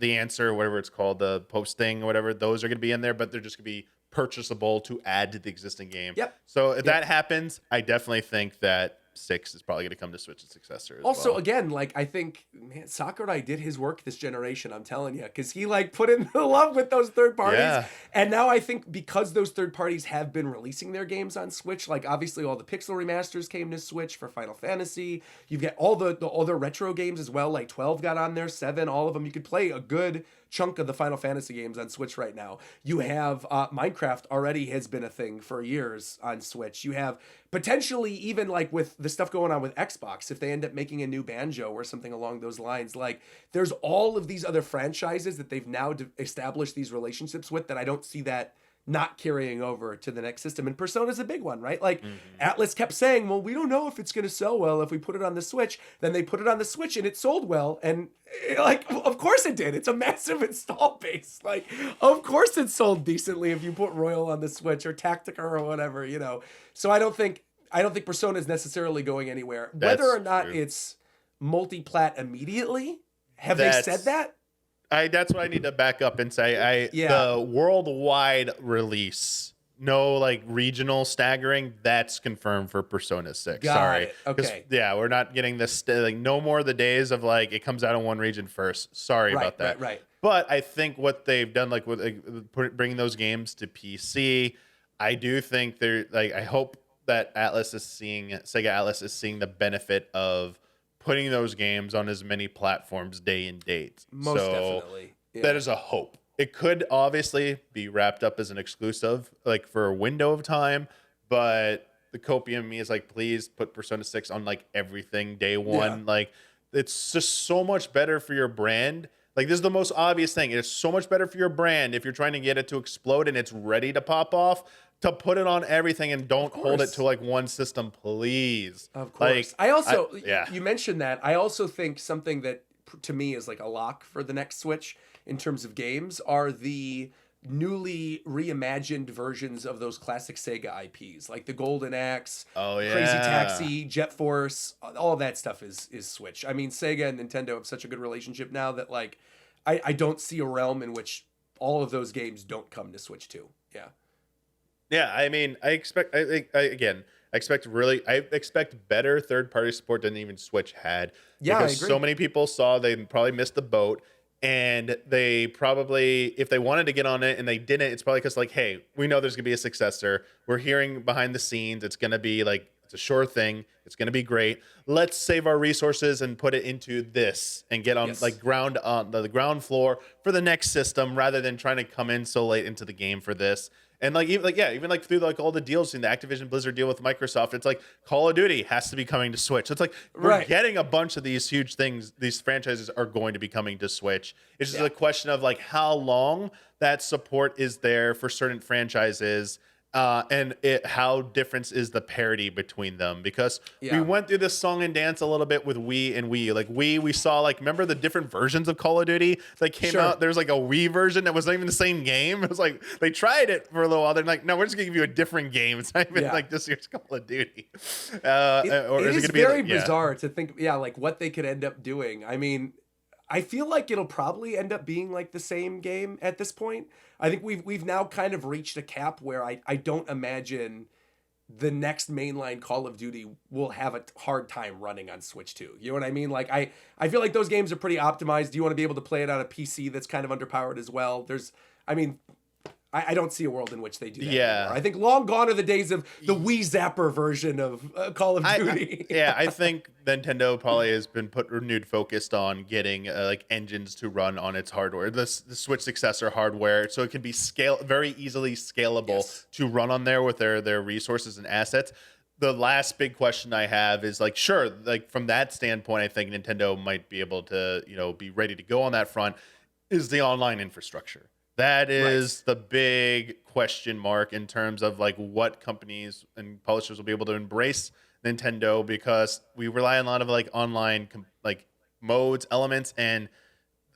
answer, whatever it's called, the posting or whatever, those are going to be in there, but they're just going to be purchasable to add to the existing game. Yep. So if that happens, I definitely think that 6 is probably going to come to Switch's successor as Also, well. again, like I think, man, Sakurai did his work this generation. I'm telling you, because he like put in the love with those third parties, Yeah. and now I think because those third parties have been releasing their games on Switch, like obviously all the Pixel remasters came to Switch for Final Fantasy. You've got all the other retro games as well, like 12 got on there, 7, all of them. You could play a good chunk of the Final Fantasy games on Switch right now. You have Minecraft already has been a thing for years on Switch. You have potentially even like with the stuff going on with Xbox, if they end up making a new Banjo or something along those lines, like there's all of these other franchises that they've now established these relationships with that I don't see that not carrying over to the next system. And Persona's a big one, right? Like Atlas kept saying, well, we don't know if it's going to sell well if we put it on the Switch. Then they put it on the Switch and it sold well. And like, of course it did. It's a massive install base. Like, of course it sold decently if you put Royal on the Switch or Tactica or whatever, you know. So I don't think Persona is necessarily going anywhere. That's Whether or not true. it's multi-plat immediately, have they said that? That's what I need to back up and say. Yeah. The worldwide release, no like regional staggering, that's confirmed for Persona 6. Got Sorry. it. 'Cause, Okay. yeah, we're not getting this like no more of the days of like it comes out in one region first. Sorry about that. Right. But I think what they've done, like with bringing those games to PC, I do think they're like I hope that Sega Atlas is seeing the benefit of putting those games on as many platforms day and date. Most So definitely. Yeah. that is a hope. It could obviously be wrapped up as an exclusive, like for a window of time, but the copium in me is like, please put Persona 6 on like everything day one. Yeah. Like it's just so much better for your brand. Like this is the most obvious thing. It is so much better for your brand if you're trying to get it to explode and it's ready to pop off, to put it on everything and don't hold it to like one system, please. Of course. Yeah. You mentioned that. I also think something that to me is like a lock for the next Switch in terms of games are the newly reimagined versions of those classic Sega IPs, like the Golden Axe, Oh yeah. Crazy Taxi, Jet Force, all of that stuff is Switch. I mean, Sega and Nintendo have such a good relationship now that like I don't see a realm in which all of those games don't come to Switch too. Yeah. Yeah, I mean, I expect better third-party support than even Switch had. Yeah, because I agree. so many people saw they probably missed the boat, and they probably, if they wanted to get on it and they didn't, it's probably because like, hey, we know there's gonna be a successor. We're hearing behind the scenes, it's gonna be like it's a sure thing. It's gonna be great. Let's save our resources and put it into this and get on like ground on the ground floor for the next system rather than trying to come in so late into the game for this. And like even like through like all the deals in the Activision Blizzard deal with Microsoft, it's like Call of Duty has to be coming to Switch. So it's like we're getting a bunch of these huge things. These franchises are going to be coming to Switch. It's just a question of like how long that support is there for certain franchises. And how different is the parity between them? Because we went through this song and dance a little bit with Wii and Wii. Like we saw like remember the different versions of Call of Duty that came out. There's like a Wii version that was not even the same game. It was like they tried it for a little while. They're like, no, we're just gonna give you a different game. It's not even like this year's Call of Duty. It is very bizarre to think, like what they could end up doing. I mean, I feel like it'll probably end up being like the same game at this point. I think we've now kind of reached a cap where I don't imagine the next mainline Call of Duty will have a hard time running on Switch 2. You know what I mean? Like I feel like those games are pretty optimized. Do you want to be able to play it on a PC that's kind of underpowered as well? I don't see a world in which they do that anymore. I think long gone are the days of the Wii Zapper version of Call of Duty. I think Nintendo probably has been put renewed focused on getting like engines to run on its hardware, the Switch successor hardware, so it can be very easily scalable to run on there with their resources and assets. The last big question I have is like, sure, like from that standpoint, I think Nintendo might be able to, be ready to go on that front. Is the online infrastructure? That is the big question mark in terms of like what companies and publishers will be able to embrace Nintendo, because we rely on a lot of like online like modes, elements, and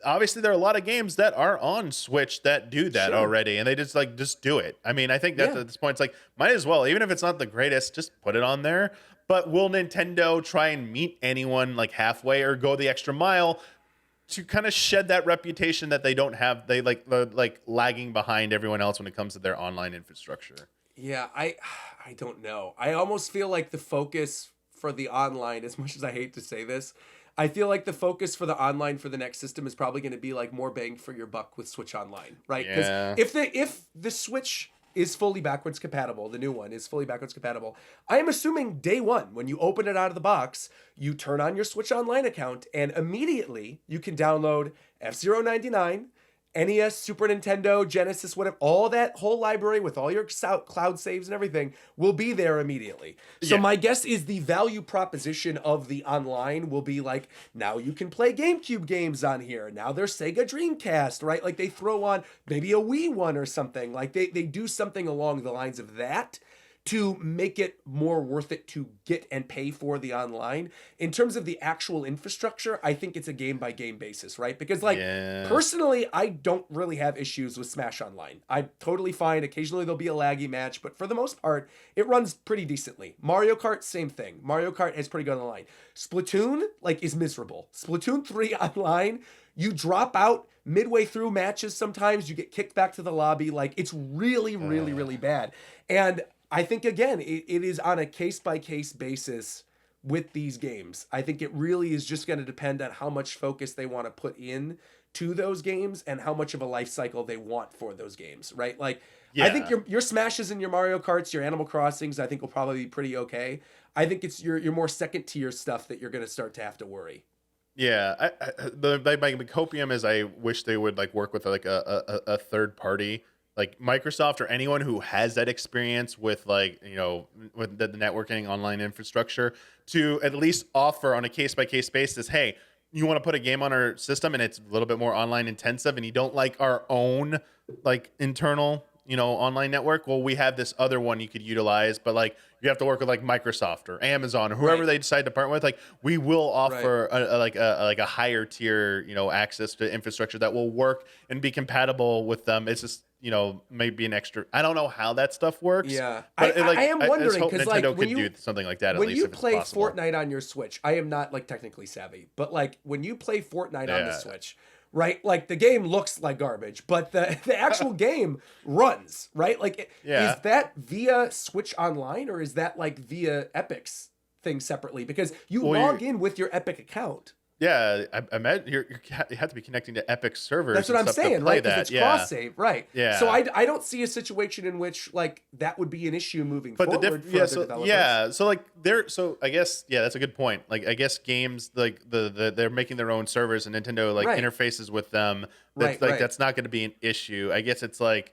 obviously there are a lot of games that are on Switch that do that already, and they just do it. I mean, I think that at this point it's like might as well, even if it's not the greatest, just put it on there. But will Nintendo try and meet anyone like halfway or go the extra mile to kind of shed that reputation that they don't have? They like lagging behind everyone else when it comes to their online infrastructure. Yeah, I don't know. I almost feel like the focus for the online, as much as I hate to say this, I feel like the focus for the online for the next system is probably going to be like more bang for your buck with Switch Online, right? Because Yeah. if the Switch is fully backwards compatible, the new one is fully backwards compatible, I am assuming day one, when you open it out of the box, you turn on your Switch Online account and immediately you can download F-Zero 99, NES, Super Nintendo, Genesis, whatever, all that whole library with all your cloud saves and everything will be there immediately. So Yeah. my guess is the value proposition of the online will be like, now you can play GameCube games on here. Now there's Sega Dreamcast, right? Like they throw on maybe a Wii one or something. Like they do something along the lines of that to make it more worth it to get and pay for the online. In terms of the actual infrastructure, I think it's a game by game basis, right? Because like personally, I don't really have issues with Smash Online. I'm totally fine. Occasionally there'll be a laggy match, but for the most part, it runs pretty decently. Mario Kart, same thing. Mario Kart is pretty good online. Splatoon, like, is miserable. Splatoon 3 online, you drop out midway through matches sometimes, you get kicked back to the lobby. Like, it's really, really, really bad. And I think, again, it is on a case-by-case basis with these games. I think it really is just going to depend on how much focus they want to put in to those games and how much of a life cycle they want for those games, right? Like, I think your Smashes and your Mario Karts, your Animal Crossings, I think will probably be pretty okay. I think it's your more second-tier stuff that you're going to start to have to worry. Yeah, my copium is I wish they would like work with like a third party like Microsoft or anyone who has that experience with like, you know, with the networking online infrastructure to at least offer on a case by case basis, hey, you want to put a game on our system and it's a little bit more online intensive and you don't like our own like internal, you know, online network, well, we have this other one you could utilize, but like you have to work with like Microsoft or Amazon or whoever they decide to partner with. Like we will offer a higher tier, you know, access to infrastructure that will work and be compatible with them. It's just, you know, maybe an extra. I don't know how that stuff works. Yeah, but I am wondering because like Nintendo when could do something like that. At when least you if it's play possible. Fortnite on your Switch, I am not like technically savvy, but like when you play Fortnite on the Switch, right? Like the game looks like garbage, but the actual game runs, right? Like is that via Switch Online or is that like via Epic's thing separately? Because you log in with your Epic account. Yeah, I imagine you have to be connecting to Epic servers. That's what I'm saying, right? Because it's cross save, right? Yeah. So I don't see a situation in which like that would be an issue moving forward for other developers. So like I guess that's a good point. Like I guess games like they're making their own servers and Nintendo like interfaces with them. That's not going to be an issue. I guess it's like.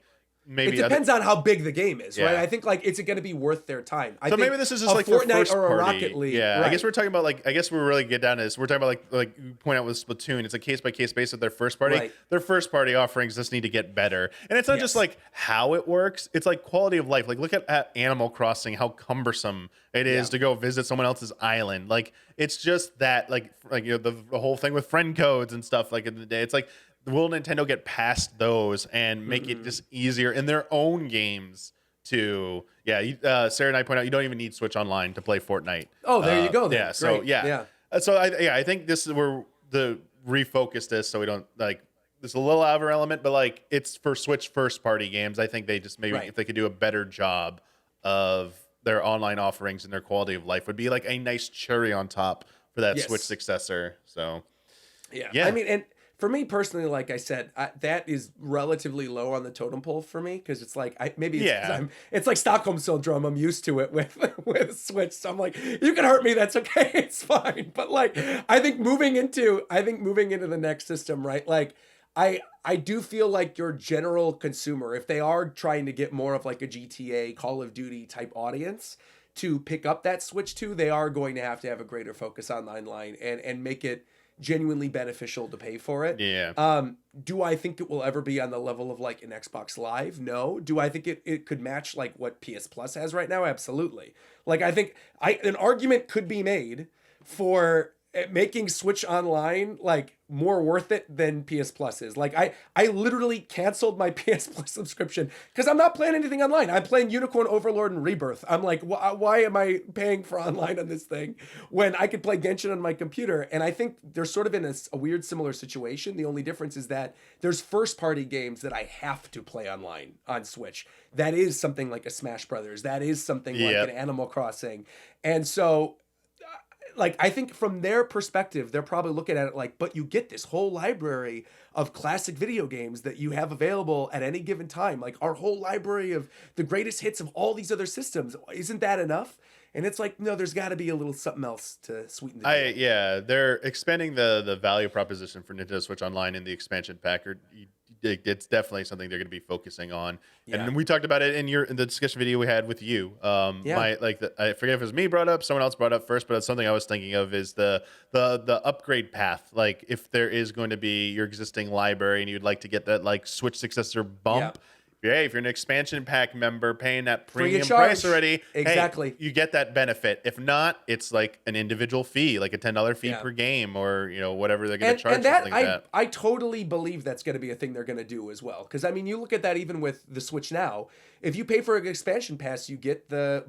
Maybe it depends on how big the game is, right? I think like it's going to be worth their time. I think maybe this is just like Fortnite first or a party. Rocket League. Yeah, right. I guess we're talking about like we're really get down to this. We're talking about like you point out with Splatoon. It's a case by case basis of their first party. Right. Their first party offerings just need to get better, and it's not just like how it works. It's like quality of life. Like look at Animal Crossing, how cumbersome it is to go visit someone else's island. Like it's just that like you know the whole thing with friend codes and stuff. Like in the day, it's like. Will Nintendo get past those and make it just easier in their own games to Sarah and I point out you don't even need Switch Online to play Fortnite. Oh, there you go. Then. Yeah. So So I think this is where the refocus this so we don't like there's a little outer element, but like it's for Switch first party games. I think they just maybe if they could do a better job of their online offerings and their quality of life would be like a nice cherry on top for that Switch successor. So yeah. I mean, and for me personally, like I said, that is relatively low on the totem pole for me because it's like it's like Stockholm syndrome. I'm used to it with Switch, so I'm like, you can hurt me, that's okay, it's fine. But like, I think moving into the next system, right? Like, I do feel like your general consumer, if they are trying to get more of like a GTA, Call of Duty type audience to pick up that Switch 2, they are going to have a greater focus on online and make it genuinely beneficial to pay for it. Yeah. Do I think it will ever be on the level of like an Xbox Live? No. Do I think it could match like what PS Plus has right now? Absolutely. Like I think an argument could be made for making Switch Online like more worth it than PS Plus is. Like I literally canceled my PS Plus subscription because I'm not playing anything online. I'm playing Unicorn Overlord and Rebirth. I'm like, why am I paying for online on this thing when I could play Genshin on my computer? And I think they're sort of in a weird similar situation. The only difference is that there's first party games that I have to play online on Switch. That is something like a Smash Brothers. That is something like an Animal Crossing. And so like, I think from their perspective, they're probably looking at it like, but you get this whole library of classic video games that you have available at any given time. Like, our whole library of the greatest hits of all these other systems. Isn't that enough? And it's like, no, there's got to be a little something else to sweeten the deal. Yeah, they're expanding the value proposition for Nintendo Switch Online in the expansion pack. It's definitely something they're going to be focusing on. Yeah. And we talked about it in the discussion video we had with you. Yeah. I forget if it was me brought up, someone else brought up first, but it's something I was thinking of is the upgrade path. Like, if there is going to be your existing library and you'd like to get that like Switch successor bump. Hey, if you're an expansion pack member paying that premium price already, exactly, hey, you get that benefit. If not, it's like an individual fee, like a $10 fee per game, or whatever they're going to charge. And I totally believe that's going to be a thing they're going to do as well. Because I mean, you look at that even with the Switch Now. If you pay for an expansion pass, you get the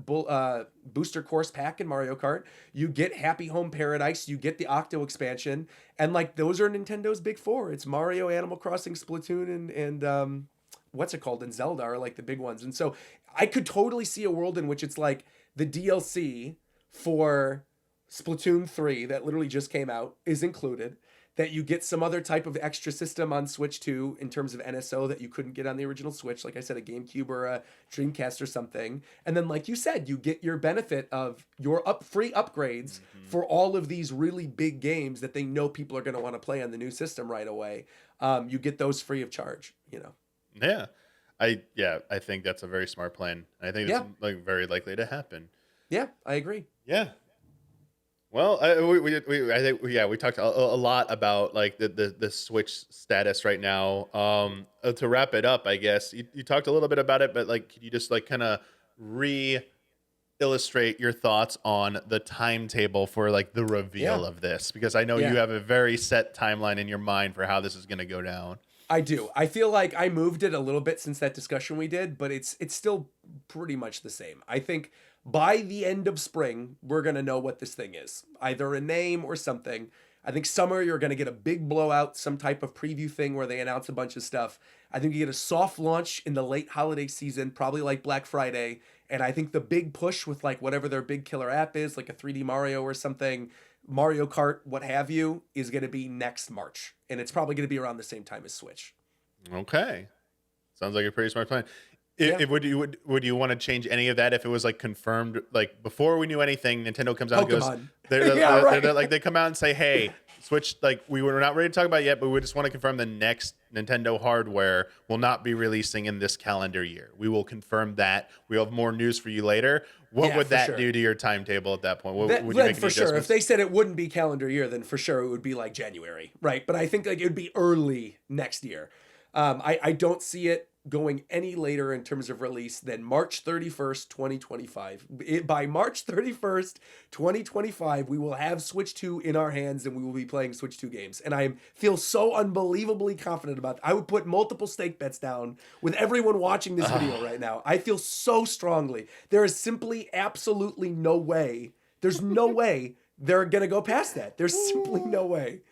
Booster Course pack in Mario Kart. You get Happy Home Paradise. You get the Octo expansion, and like those are Nintendo's big four. It's Mario, Animal Crossing, Splatoon, and what's it called, and Zelda are like the big ones. And so I could totally see a world in which it's like the DLC for Splatoon 3 that literally just came out is included, that you get some other type of extra system on Switch 2 in terms of NSO that you couldn't get on the original Switch, like I said, a GameCube or a Dreamcast or something. And then, like you said, you get your benefit of your free upgrades for all of these really big games that they know people are going to want to play on the new system right away. You get those free of charge, Yeah, I think that's a very smart plan. I think it's like very likely to happen. Yeah, I agree. Yeah. Well, we talked a lot about like the Switch status right now. To wrap it up, I guess you talked a little bit about it, but like, could you just like kind of illustrate your thoughts on the timetable for like the reveal of this? Because I know you have a very set timeline in your mind for how this is going to go down. I do. I feel like I moved it a little bit since that discussion we did, but it's still pretty much the same. I think by the end of spring, we're going to know what this thing is. Either a name or something. I think summer, you're going to get a big blowout, some type of preview thing where they announce a bunch of stuff. I think you get a soft launch in the late holiday season, probably like Black Friday. And I think the big push with like whatever their big killer app is, like a 3D Mario or something, Mario Kart, what have you, is going to be next March. And it's probably going to be around the same time as Switch. Okay. Sounds like a pretty smart plan. Would you want to change any of that if it was like confirmed, like before we knew anything, Nintendo comes out Pokemon. and goes, they're like, they come out and say, hey, Switch, like we were not ready to talk about it yet, but we just want to confirm the next Nintendo hardware will not be releasing in this calendar year. We will confirm that. We'll have more news for you later. What would that do to your timetable at that point? Would you make any for sure. adjustments? If they said it wouldn't be calendar year, then for sure it would be like January, right? But I think like it would be early next year. I don't see it going any later in terms of release than March 31st, 2025. By March 31st, 2025, we will have Switch 2 in our hands and we will be playing Switch 2 games. And I feel so unbelievably confident about that. I would put multiple stake bets down with everyone watching this video right now. I feel so strongly. There is simply absolutely no way. There's no way they're going to go past that. There's simply no way.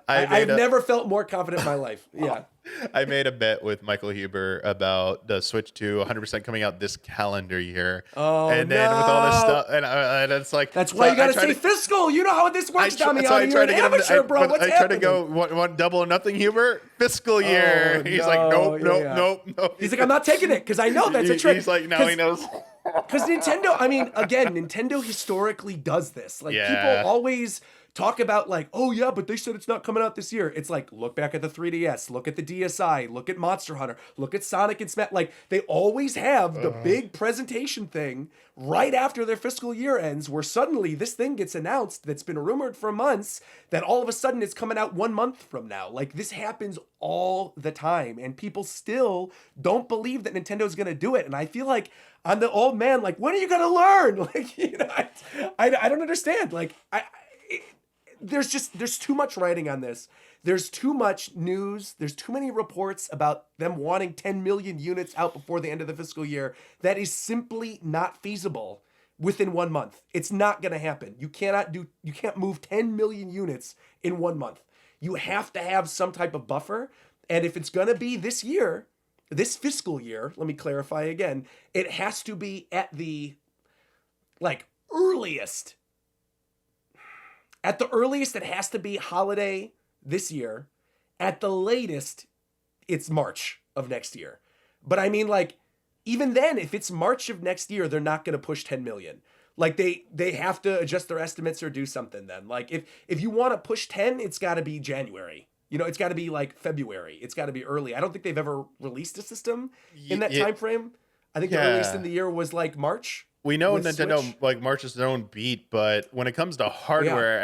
I've never felt more confident in my life. Yeah. I made a bet with Michael Huber about the Switch 2 100% coming out this calendar year. Oh, and then with all this stuff, and it's like that's why you got to say fiscal. You know how this works, Damiani. You're an amateur, bro. What's happening? I try to go one double or nothing, Huber. Fiscal year. He's like, nope. He's like, I'm not taking it because I know that's a trick. He's like, now he knows. Because Nintendo, I mean, again, Nintendo historically does this. Like people always talk about like, oh yeah, but they said it's not coming out this year. It's like, look back at the 3DS, look at the DSi, look at Monster Hunter, look at Sonic and Smash. Like they always have the big presentation thing right after their fiscal year ends where suddenly this thing gets announced that's been rumored for months that all of a sudden it's coming out 1 month from now. Like this happens all the time and people still don't believe that Nintendo's going to do it. And I feel like I'm the old man, like, when are you going to learn? Like, I don't understand. Like, there's too much writing on this. There's too much news. There's too many reports about them wanting 10 million units out before the end of the fiscal year. That is simply not feasible within 1 month. It's not going to happen. You can't move 10 million units in 1 month. You have to have some type of buffer. And if it's going to be this year, this fiscal year, let me clarify again, it has to be at the like earliest. At the earliest, it has to be holiday this year. At the latest, it's March of next year. But I mean, like, even then, if it's March of next year, they're not going to push 10 million. Like they have to adjust their estimates or do something then. Like if you want to push 10, it's got to be January. You know, it's got to be like February. It's got to be early. I don't think they've ever released a system in that time frame. I think the earliest in the year was like March. We know with Nintendo Switch. like marches their own beat, but when it comes to hardware,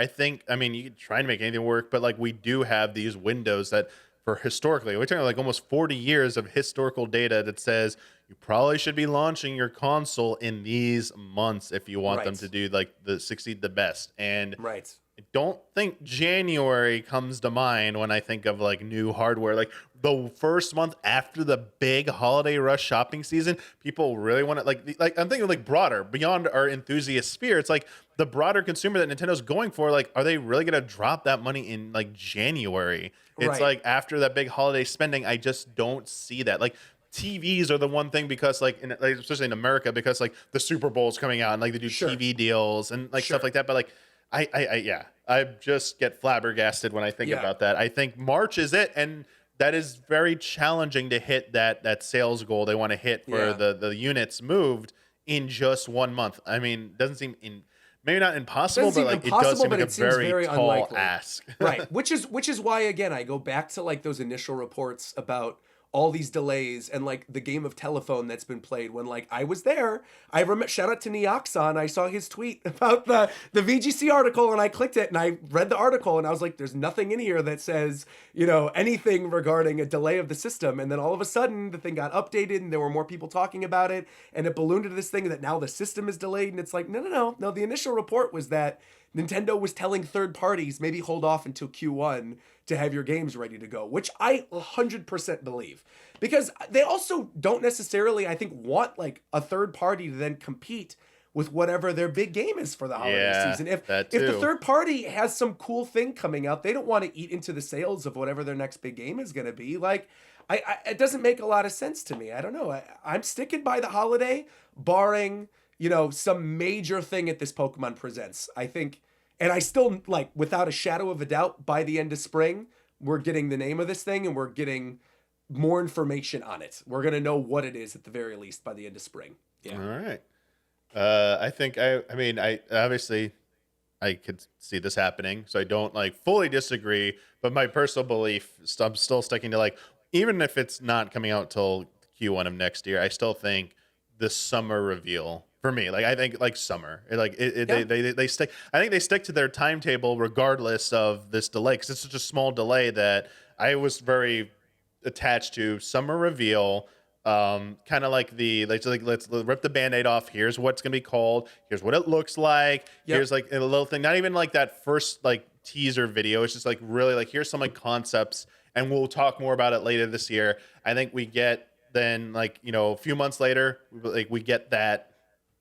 I mean, you can try and make anything work, but like we do have these windows that for historically, we're talking like almost 40 years of historical data that says you probably should be launching your console in these months if you want them Right. to do like the succeed the best. And Right. I don't think January comes to mind when I think of like new hardware. Like the first month after the big holiday rush shopping season, people really want to like I'm thinking like broader beyond our enthusiast sphere. It's like the broader consumer that Nintendo's going for. Like, are they really going to drop that money in like January? It's Right. like after that big holiday spending, I just don't see that. Like TVs are the one thing because like especially in America because like the Super Bowl is coming out and like they do Sure. TV deals and like stuff Sure. like that. But like yeah, I just get flabbergasted when I think Yeah. about that. I think March is it, and that is very challenging to hit that sales goal they want to hit for Yeah. the units moved in just 1 month. I mean, doesn't seem maybe not impossible, Doesn't but seem like it does impossible, seem but like a it seems very very tall unlikely. ask. Right. Which is why again I go back to like those initial reports about all these delays and like the game of telephone that's been played when like I was there. I remember shout out to Neoxon. I saw his tweet about the VGC article and I clicked it and I read the article and I was like, there's nothing in here that says, you know, anything regarding a delay of the system. And then all of a sudden the thing got updated and there were more people talking about it and it ballooned into this thing that now the system is delayed. And it's like, no. The initial report was that Nintendo was telling third parties maybe hold off until Q1 to have your games ready to go, which I 100% believe. Because they also don't necessarily, I think, want like a third party to then compete with whatever their big game is for the holiday Yeah, season. If that if the too. third party has some cool thing coming out, they don't want to eat into the sales of whatever their next big game is going to be. Like, it doesn't make a lot of sense to me. I don't know. I'm sticking by the holiday, barring some major thing at this Pokemon Presents. I think. And I still, like, without a shadow of a doubt, by the end of spring, we're getting the name of this thing and we're getting more information on it. We're going to know what it is at the very least by the end of spring. Yeah. All right. I think I mean I obviously I could see this happening, so I don't like fully disagree. But my personal belief, I'm still sticking to like even if it's not coming out till Q1 of next year, I still think the summer reveal for me. Like I think like summer, Yeah. they stick. I think they stick to their timetable regardless of this delay because it's such a small delay that I was very attached to summer reveal. Kind of like let's rip the band-aid off. Here's what's gonna be called. Here's what it looks like. Yep. Here's like a little thing. Not even like that first like teaser video. It's just like really like here's some like concepts, and we'll talk more about it later this year. I think we get then like a few months later, like we get that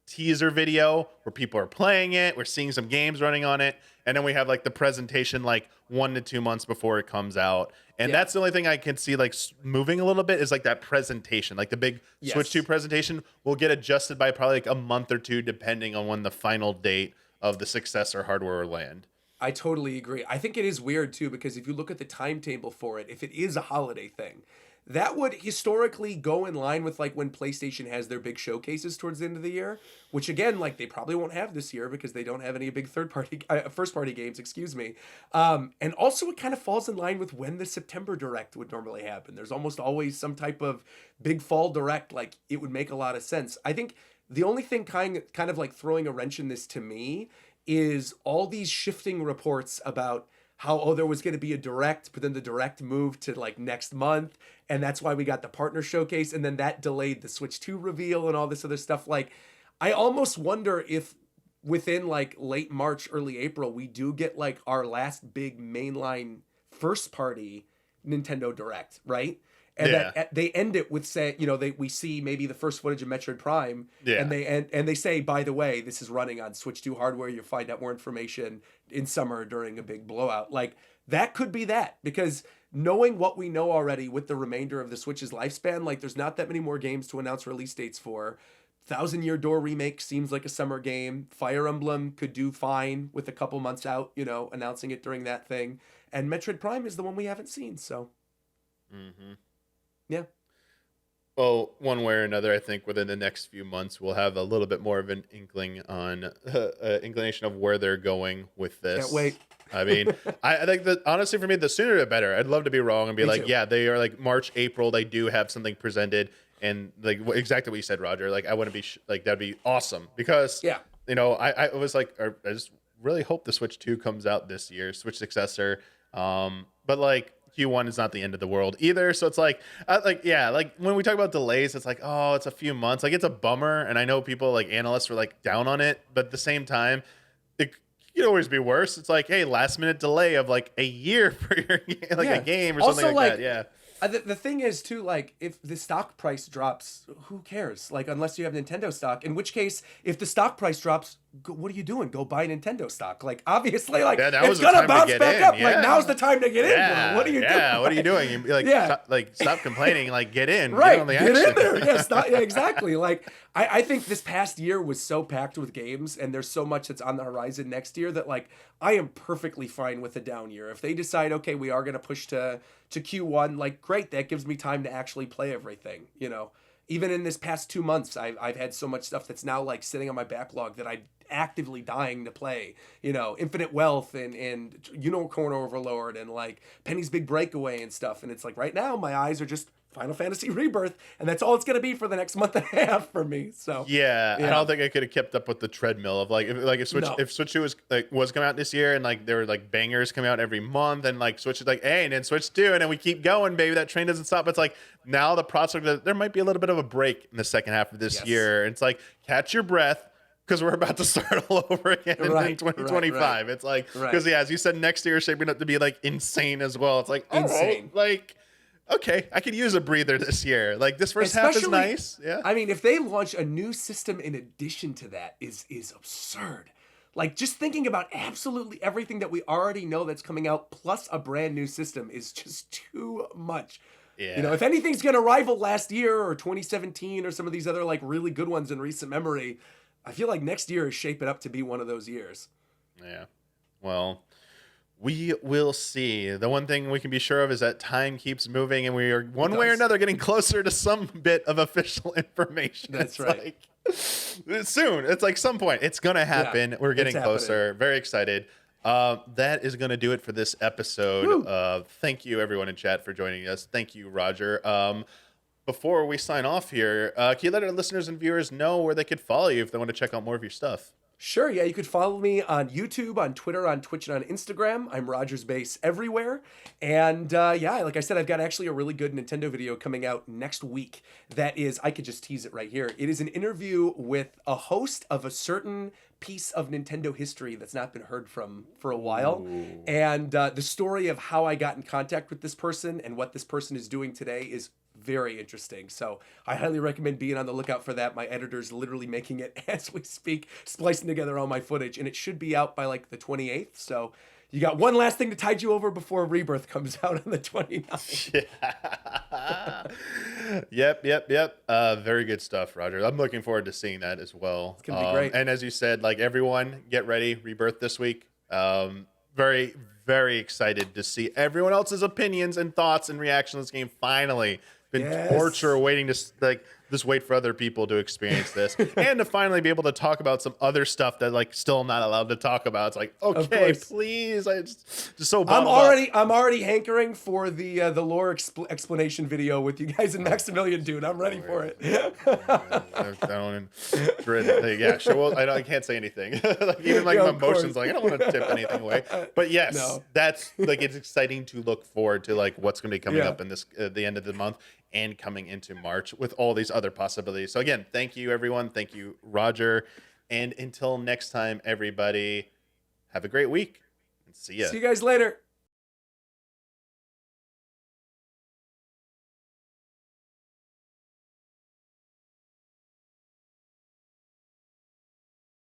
teaser video where people are playing it. We're seeing some games running on it, and then we have like the presentation like 1 to 2 months before it comes out. And Yeah. that's the only thing I can see like moving a little bit is like that presentation, like the big Yes. Switch 2 presentation will get adjusted by probably like a month or two, depending on when the final date of the successor hardware will land. I totally agree. I think it is weird too because if you look at the timetable for it, if it is a holiday thing, that would historically go in line with like when PlayStation has their big showcases towards the end of the year, which again, like they probably won't have this year because they don't have any big first party games, excuse me. And also it kind of falls in line with when the September Direct would normally happen. There's almost always some type of big fall Direct, like it would make a lot of sense. I think the only thing kind of like throwing a wrench in this to me is all these shifting reports about how there was going to be a direct, but then the direct moved to like next month, and that's why we got the partner showcase, and then that delayed the Switch 2 reveal and all this other stuff. Like, I almost wonder if within like late March, early April, we do get like our last big mainline first party Nintendo Direct, right? And Yeah. that they end it with say, we see maybe the first footage of Metroid Prime, Yeah. and they say, by the way, this is running on Switch 2 hardware. You'll find out more information in summer during a big blowout. Like that could be that because knowing what we know already with the remainder of the Switch's lifespan, like there's not that many more games to announce release dates for. Thousand Year Door remake seems like a summer game. Fire Emblem could do fine with a couple months out, announcing it during that thing. And Metroid Prime is the one we haven't seen. So, yeah. Well, one way or another, I think within the next few months, we'll have a little bit more of an inkling on inclination of where they're going with this. Can't wait. I mean, I think that honestly, for me, the sooner the better. I'd love to be wrong and be Me like, too. yeah, they are like March, April. They do have something presented, and like exactly what you said, Roger. Like, I wouldn't be like that'd be awesome because Yeah. I was like, I just really hope the Switch 2 comes out this year, Switch successor. But like Q1 is not the end of the world either. So it's like, like when we talk about delays, it's like, oh, it's a few months. Like it's a bummer. And I know people like analysts were like down on it, but at the same time, it could always be worse. It's like, hey, last minute delay of like a year for your a game or Also, something like that. Yeah. The thing is too, like, if the stock price drops, who cares? Like, unless you have Nintendo stock, in which case, if the stock price drops, what are you doing? Go buy Nintendo stock. Like, obviously, like, Yeah, it's gonna bounce back up. Yeah. Like, now's the time to get in, bro. What are you doing? Yeah, what are you doing? You, like, Yeah. stop complaining. Like, get in. Right, Get on the get action. in there. Yeah, stop. Yeah, exactly. Like, I think this past year was so packed with games, and there's so much that's on the horizon next year that, like, I am perfectly fine with a down year. If they decide, okay, we are gonna push to Q1, like, great, that gives me time to actually play everything. Even in this past 2 months, I've had so much stuff that's now like sitting on my backlog that I'm actively dying to play. Infinite Wealth and Unicorn Overlord and like Penny's Big Breakaway and stuff. And it's like right now my eyes are just Final Fantasy Rebirth, and that's all it's gonna be for the next month and a half for me. So yeah, I don't think I could have kept up with the treadmill of if Switch 2 was coming out this year and like there were like bangers coming out every month and like Switch is like, hey, and then Switch 2 and then we keep going, baby. That train doesn't stop. It's like now the prospect that there might be a little bit of a break in the second half of this year. It's like catch your breath, because we're about to start all over again in 2025. Right. It's like, because as you said, next year is shaping up to be like insane as well. It's like insane. Like, okay, I could use a breather this year. Like this first half is nice. Yeah. I mean, if they launch a new system in addition to that is absurd. Like just thinking about absolutely everything that we already know that's coming out plus a brand new system is just too much. Yeah. If anything's going to rival last year or 2017 or some of these other like really good ones in recent memory, I feel like next year is shaping up to be one of those years. Yeah. Well, we will see. The one thing we can be sure of is that time keeps moving and we are one way or another getting closer to some bit of official information. That's right. Like, soon. It's like some point. It's going to happen. Yeah, we're getting closer. Very excited. That is going to do it for this episode. Thank you, everyone in chat, for joining us. Thank you, Roger. Before we sign off here, can you let our listeners and viewers know where they could follow you if they want to check out more of your stuff? Sure, yeah, you could follow me on YouTube, on Twitter, on Twitch, and on Instagram. I'm RogersBase everywhere. And like I said, I've got actually a really good Nintendo video coming out next week. That is, I could just tease it right here. It is an interview with a host of a certain piece of Nintendo history that's not been heard from for a while. Ooh. And the story of how I got in contact with this person and what this person is doing today is very interesting. So I highly recommend being on the lookout for that. My editor's literally making it as we speak, splicing together all my footage, and it should be out by like the 28th. So you got one last thing to tide you over before Rebirth comes out on the 29th. Yep. Very good stuff, Roger. I'm looking forward to seeing that as well. It's gonna be great. And as you said, like everyone, get ready, Rebirth this week. Very, very excited to see everyone else's opinions and thoughts and reactions to this game finally. Been torture waiting to just wait for other people to experience this and to finally be able to talk about some other stuff that like still not allowed to talk about. It's like, okay, please. I just so I'm already hankering for the lore explanation video with you guys and Maximilian, dude. I'm ready for it. Yeah, sure. Well, I can't say anything. Like even like my emotions, like I don't want to tip anything away. But yes, that's like it's exciting to look forward to like what's going to be coming up in this the end of the month and coming into March with all these other possibilities. So again, thank you everyone. Thank you, Roger. And until next time, everybody, have a great week and see ya. See you guys later.